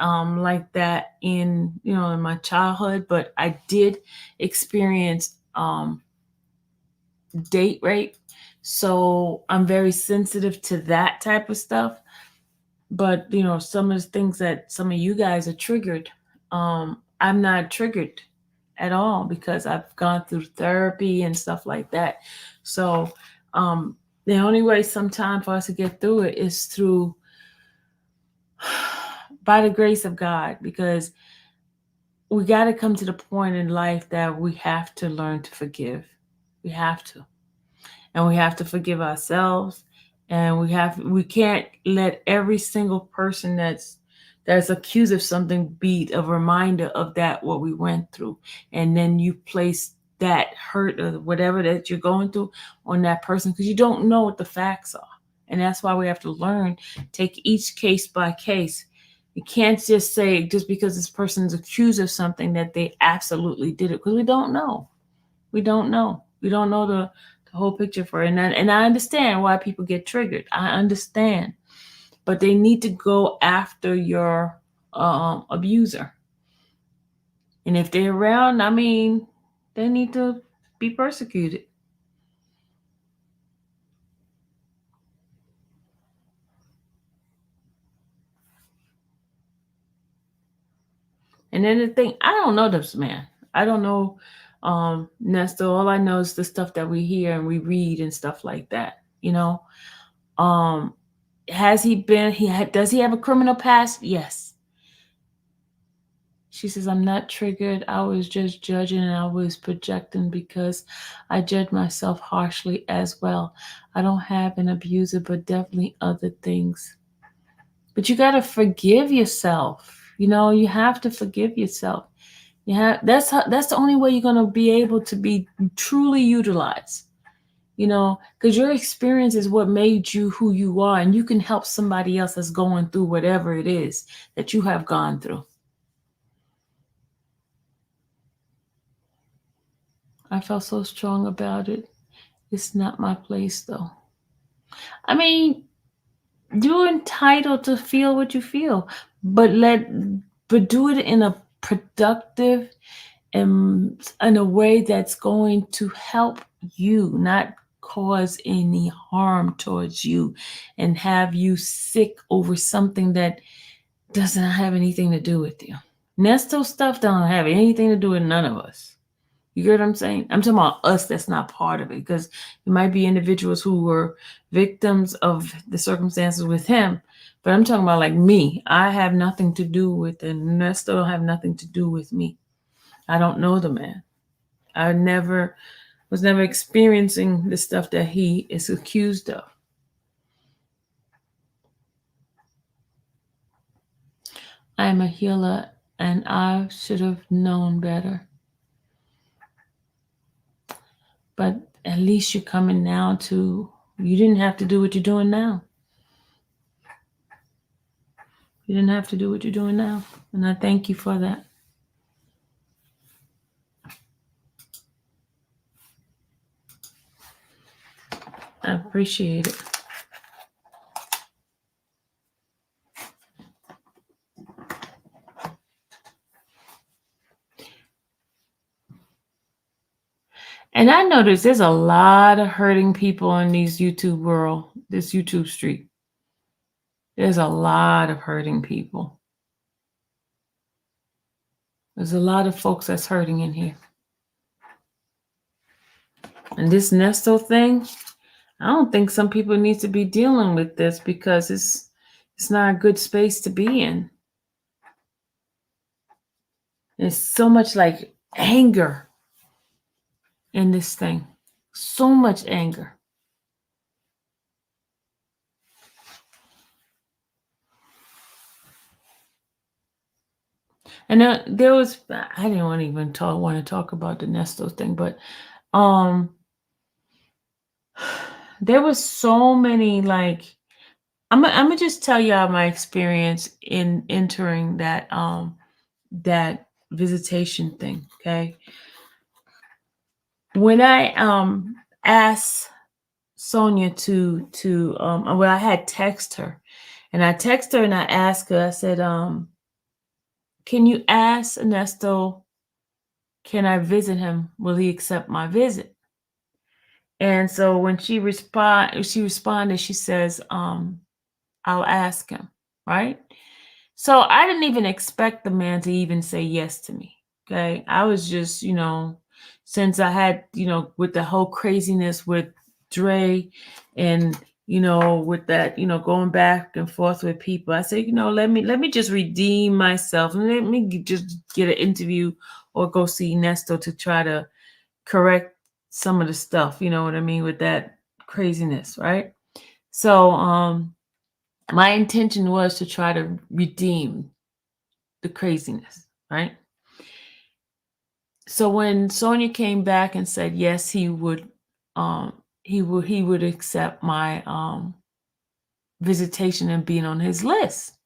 like that in in my childhood, but I did experience date rape. So I'm very sensitive to that type of stuff. But some of the things that some of you guys are triggered, I'm not triggered at all because I've gone through therapy and stuff like that. So um, the only way sometime for us to get through it is through by the grace of God, because we got to come to the point in life that we have to learn to forgive. We have to. And we have to forgive ourselves, and we can't let every single person that's accused of something be a reminder of that what we went through, and then you place that hurt or whatever that you're going through on that person because you don't know what the facts are. And that's why we have to learn, take each case by case. You can't just say just because this person's accused of something that they absolutely did it, because we don't know. We don't know the whole picture for it. And I understand why people get triggered. I understand. But they need to go after your abuser. And if they're around, I mean, they need to be persecuted. And then the thing, I don't know this man. I don't know Nestor. All I know is the stuff that we hear and we read and stuff like that. You know, um, has he been? Does he have a criminal past? Yes. She says, I'm not triggered. I was just judging and I was projecting because I judge myself harshly as well. I don't have an abuser, but definitely other things. But you got to forgive yourself. You have to forgive yourself. That's the only way you're going to be able to be truly utilized. Because your experience is what made you who you are, and you can help somebody else that's going through whatever it is that you have gone through. I felt so strong about it. It's not my place, though. I mean, you're entitled to feel what you feel, but do it in a productive and in a way that's going to help you, not cause any harm towards you, and have you sick over something that doesn't have anything to do with you. Nesto stuff don't have anything to do with none of us. You get what I'm saying? I'm talking about us that's not part of it, because it might be individuals who were victims of the circumstances with him. But I'm talking about like me. I have nothing to do with it. And that still have nothing to do with me. I don't know the man. I was never experiencing the stuff that he is accused of. I am a healer and I should have known better. But at least you're coming now to, you didn't have to do what you're doing now. You didn't have to do what you're doing now. And I thank you for that. I appreciate it. And I noticed there's a lot of hurting people in these YouTube world, this YouTube street. There's a lot of hurting people. There's a lot of folks that's hurting in here. And this Nesto thing, I don't think some people need to be dealing with this because it's not a good space to be in. There's so much like anger in this thing. So much anger. And there was I didn't want to even want to talk about the Nesto thing, but um there was so many like I'm gonna just tell y'all my experience in entering that visitation thing. Okay, when I asked Sonia to well, I had text her, and I text her and I asked her. I said, can you ask Ernesto? Can I visit him? Will he accept my visit? And so when she responded. She says, I'll ask him. Right. So I didn't even expect the man to even say yes to me. Okay. I was just, since I had, with the whole craziness with Dre and, with that, going back and forth with people, I said, let me just redeem myself and let me just get an interview or go see Nesto to try to correct some of the stuff, you know what I mean, with that craziness, right? So my intention was to try to redeem the craziness, right? So when Sonia came back and said yes, he would accept my visitation and being on his list.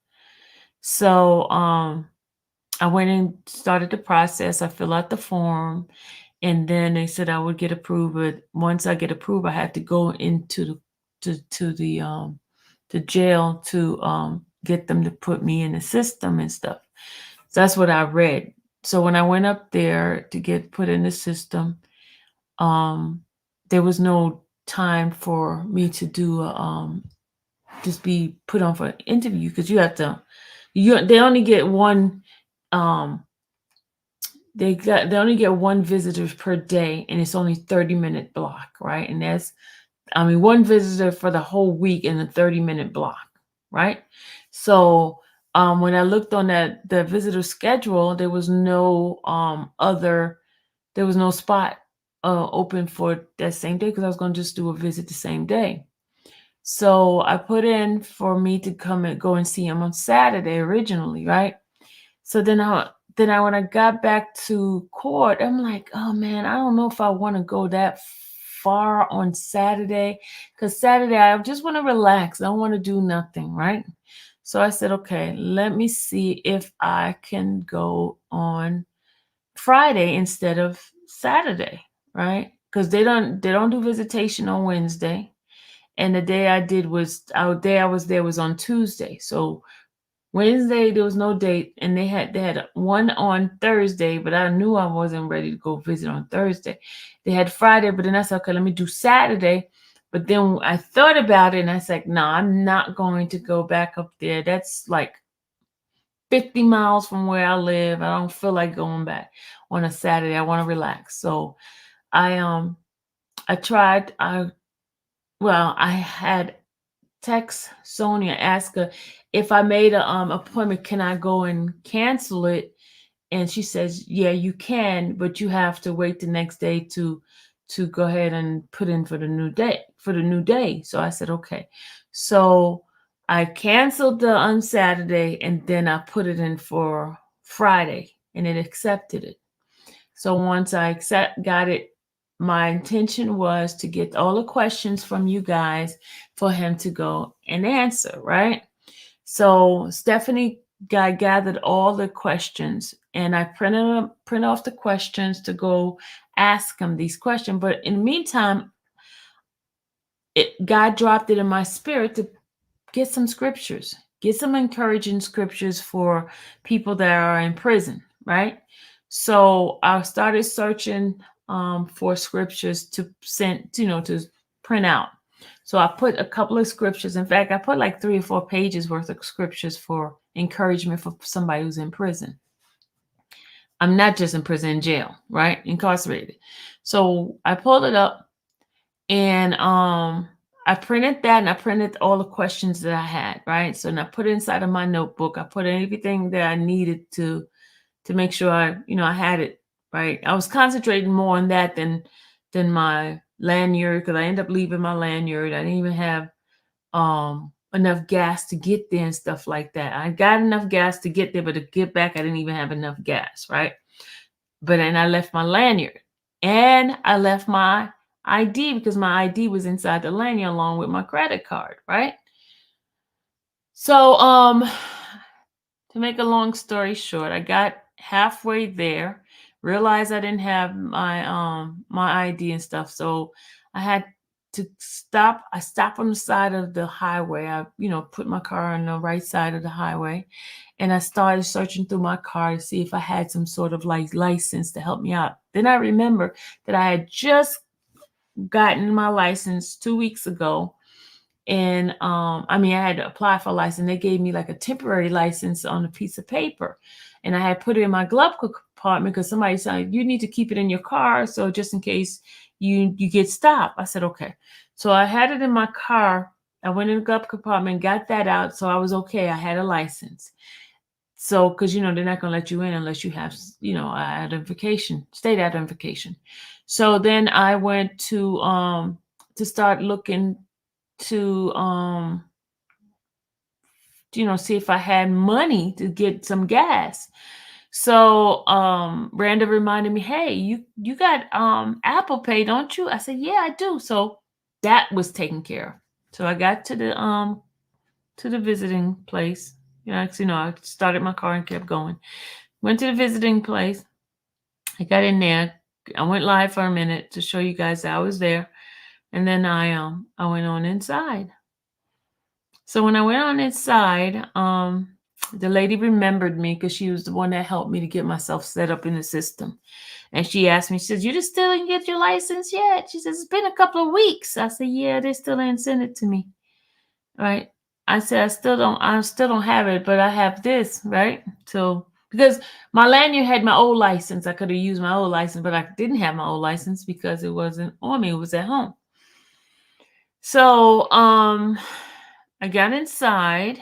So I went and started the process. I fill out the form, and then they said I would get approved. But once I get approved, I had to go into the jail to get them to put me in the system and stuff. So that's what I read. So when I went up there to get put in the system, um, there was no time for me to do just be put on for an interview because they only get one um they only get one visitor per day, and it's only 30-minute block, right? And that's one visitor for the whole week in a 30-minute block, right? So when I looked on the visitor schedule, there was no spot open for that same day because I was going to just do a visit the same day. So I put in for me to come and go and see him on Saturday originally, right? So then when I got back to court, I'm like, oh man, I don't know if I want to go that far on Saturday, because Saturday I just want to relax. I don't want to do nothing, right? So I said, okay, let me see if I can go on Friday instead of Saturday, right? Because they don't do visitation on Wednesday, and the day I did was day I was there was on Tuesday. So Wednesday there was no date, and they had one on Thursday, but I knew I wasn't ready to go visit on Thursday. They had Friday, but then I said, okay, let me do Saturday. But then I thought about it, and I said, no, I'm not going to go back up there. That's like 50 miles from where I live. I don't feel like going back on a Saturday. I want to relax. So I tried. I had text Sonia, ask her if I made a appointment, can I go and cancel it? And she says, yeah, you can, but you have to wait the next day to go ahead and put in for the new day. So I said, okay. So I canceled the on Saturday, and then I put it in for Friday, and it accepted it. So once I got it, my intention was to get all the questions from you guys for him to go and answer, right? So Stephanie gathered all the questions, and I print off the questions to go ask him these questions. But in the meantime, God dropped it in my spirit to get some scriptures, get some encouraging scriptures for people that are in prison, right? So I started searching for scriptures to send, to print out. So I put a couple of scriptures. In fact, I put like 3 or 4 pages worth of scriptures for encouragement for somebody who's in prison. I'm not just in prison, in jail, right? Incarcerated. So I pulled it up and I printed that and I printed all the questions that I had, right? So and I put it inside of my notebook. I put everything that I needed to make sure I had it, right? I was concentrating more on that than my lanyard because I ended up leaving my lanyard. I didn't even have enough gas to get there and stuff like that. I got enough gas to get there, but to get back, I didn't even have enough gas, right? But then I left my lanyard and I left my ID because my ID was inside the lanyard along with my credit card, right? So to make a long story short, I got halfway there, realized I didn't have my ID and stuff. So I had to stop. I stopped on the side of the highway. I, put my car on the right side of the highway and I started searching through my car to see if I had some sort of like license to help me out. Then I remember that I had just gotten my license 2 weeks ago. And I had to apply for a license. They gave me like a temporary license on a piece of paper. And I had put it in my glove compartment because somebody said you need to keep it in your car. So just in case you get stopped. I said, okay. So I had it in my car. I went in the glove compartment, got that out. So I was okay. I had a license. So, because they're not gonna let you in unless you have, identification, state identification. So then I went to start looking to see if I had money to get some gas. So Branda reminded me, hey, you got Apple Pay, don't you? I said, yeah, I do. So that was taken care of. So I got to the visiting place. I started my car and kept going. Went to the visiting place. I got in there. I went live for a minute to show you guys that I was there. And then I went on inside. So when I went on inside, the lady remembered me because she was the one that helped me to get myself set up in the system. And she asked me, she says, you just still didn't get your license yet? She says, it's been a couple of weeks. I said, yeah, they still didn't send it to me. Right. I said, I still don't have it, but I have this, right? So because my lanyard had my old license, I could have used my old license, but I didn't have my old license because it wasn't on me, it was at home. So I got inside.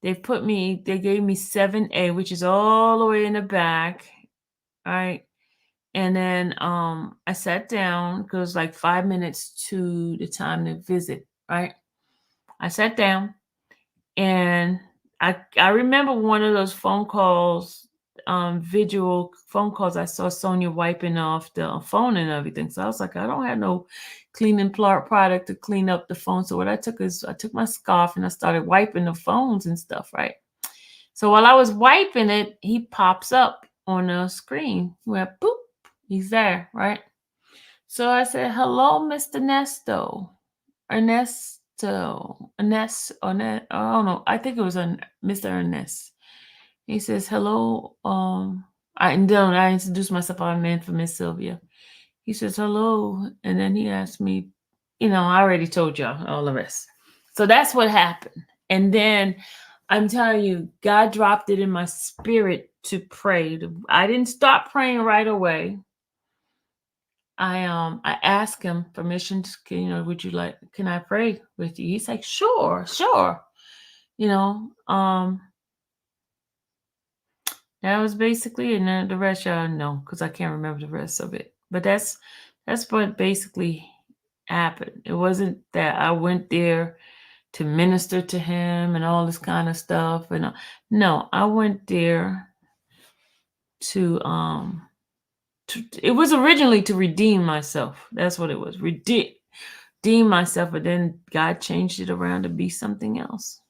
They gave me 7A, which is all the way in the back. Right. And then I sat down because it was like 5 minutes to the time to visit, right? I sat down and I remember one of those phone calls, visual phone calls. I saw Sonia wiping off the phone and everything. So I was like, I don't have no cleaning product to clean up the phone. So what I took is I took my scarf and I started wiping the phones and stuff, right? So while I was wiping it, he pops up on the screen. He went boop. He's there, right? So I said, hello, Mr. Ernest, I don't know. I think it was Mr. Ernest. He says, hello. I introduced myself. I'm in for Miss Sylvia. He says, hello. And then he asked me, I already told y'all all the rest. So that's what happened. And then I'm telling you, God dropped it in my spirit to pray. I didn't stop praying right away. I asked him permission to, would you like, can I pray with you? He's like, sure. You know, um, that was basically, and then the rest y'all know because I can't remember the rest of it. But that's what basically happened. It wasn't that I went there to minister to him and all this kind of stuff. And no, I went there to it was originally to redeem myself. That's what it was. Redeem myself, but then God changed it around to be something else.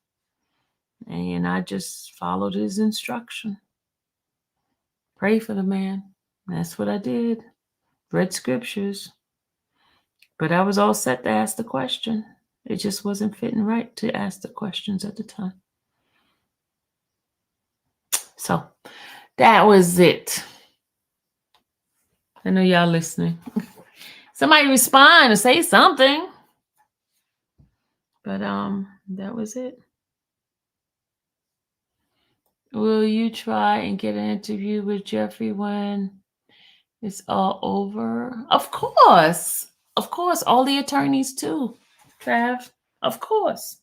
And I just followed his instruction. Pray for the man. That's what I did. Read scriptures. But I was all set to ask the question. It just wasn't fitting right to ask the questions at the time. So that was it. I know y'all listening. Somebody respond or say something. But that was it. Will you try and get an interview with Jeffrey when it's all over? Of course. Of course. All the attorneys too, Trav. Of course.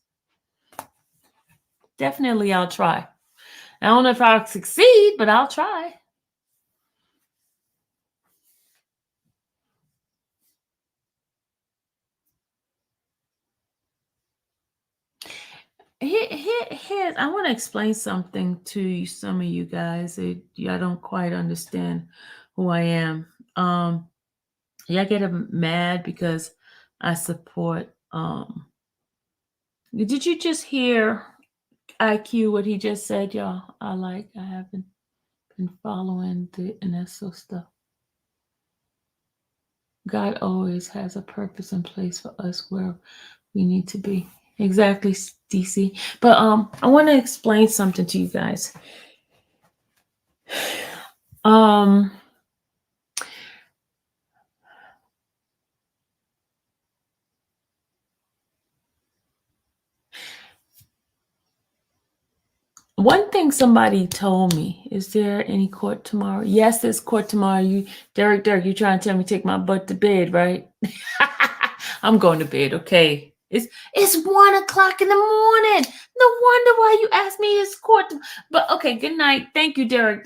Definitely I'll try. I don't know if I'll succeed, but I'll try. Here, I want to explain something to you, some of you guys. Y'all don't quite understand who I am. Y'all get mad because I support. Did you just hear IQ what he just said, y'all? I haven't been following the NSO stuff. God always has a purpose and place for us where we need to be. Exactly, DC. But I want to explain something to you guys. Um One thing somebody told me, is there any court tomorrow? Yes, there's court tomorrow. Derek, you trying to tell me to take my butt to bed, right? I'm going to bed, okay? It's 1 o'clock in the morning. No wonder why you asked me it's court. But okay, good night. Thank you, Derek.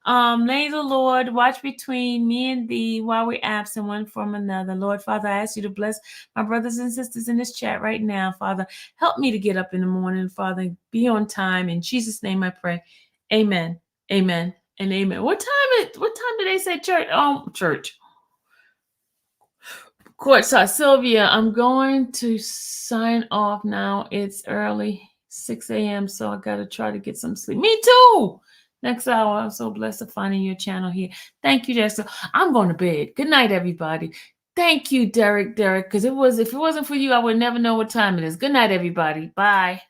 May the Lord watch between me and thee while we're absent one from another. Lord, Father, I ask you to bless my brothers and sisters in this chat right now, Father. Help me to get up in the morning, Father. Be on time. In Jesus' name I pray. Amen. Amen. And amen. What time do they say church? Church. Courtside. Sylvia, I'm going to sign off now. It's early, 6 a.m., so I got to try to get some sleep. Me too. Next hour, I'm so blessed to finding your channel here. Thank you, Jessica. I'm going to bed. Good night, everybody. Thank you, Derek, because if it wasn't for you, I would never know what time it is. Good night, everybody. Bye.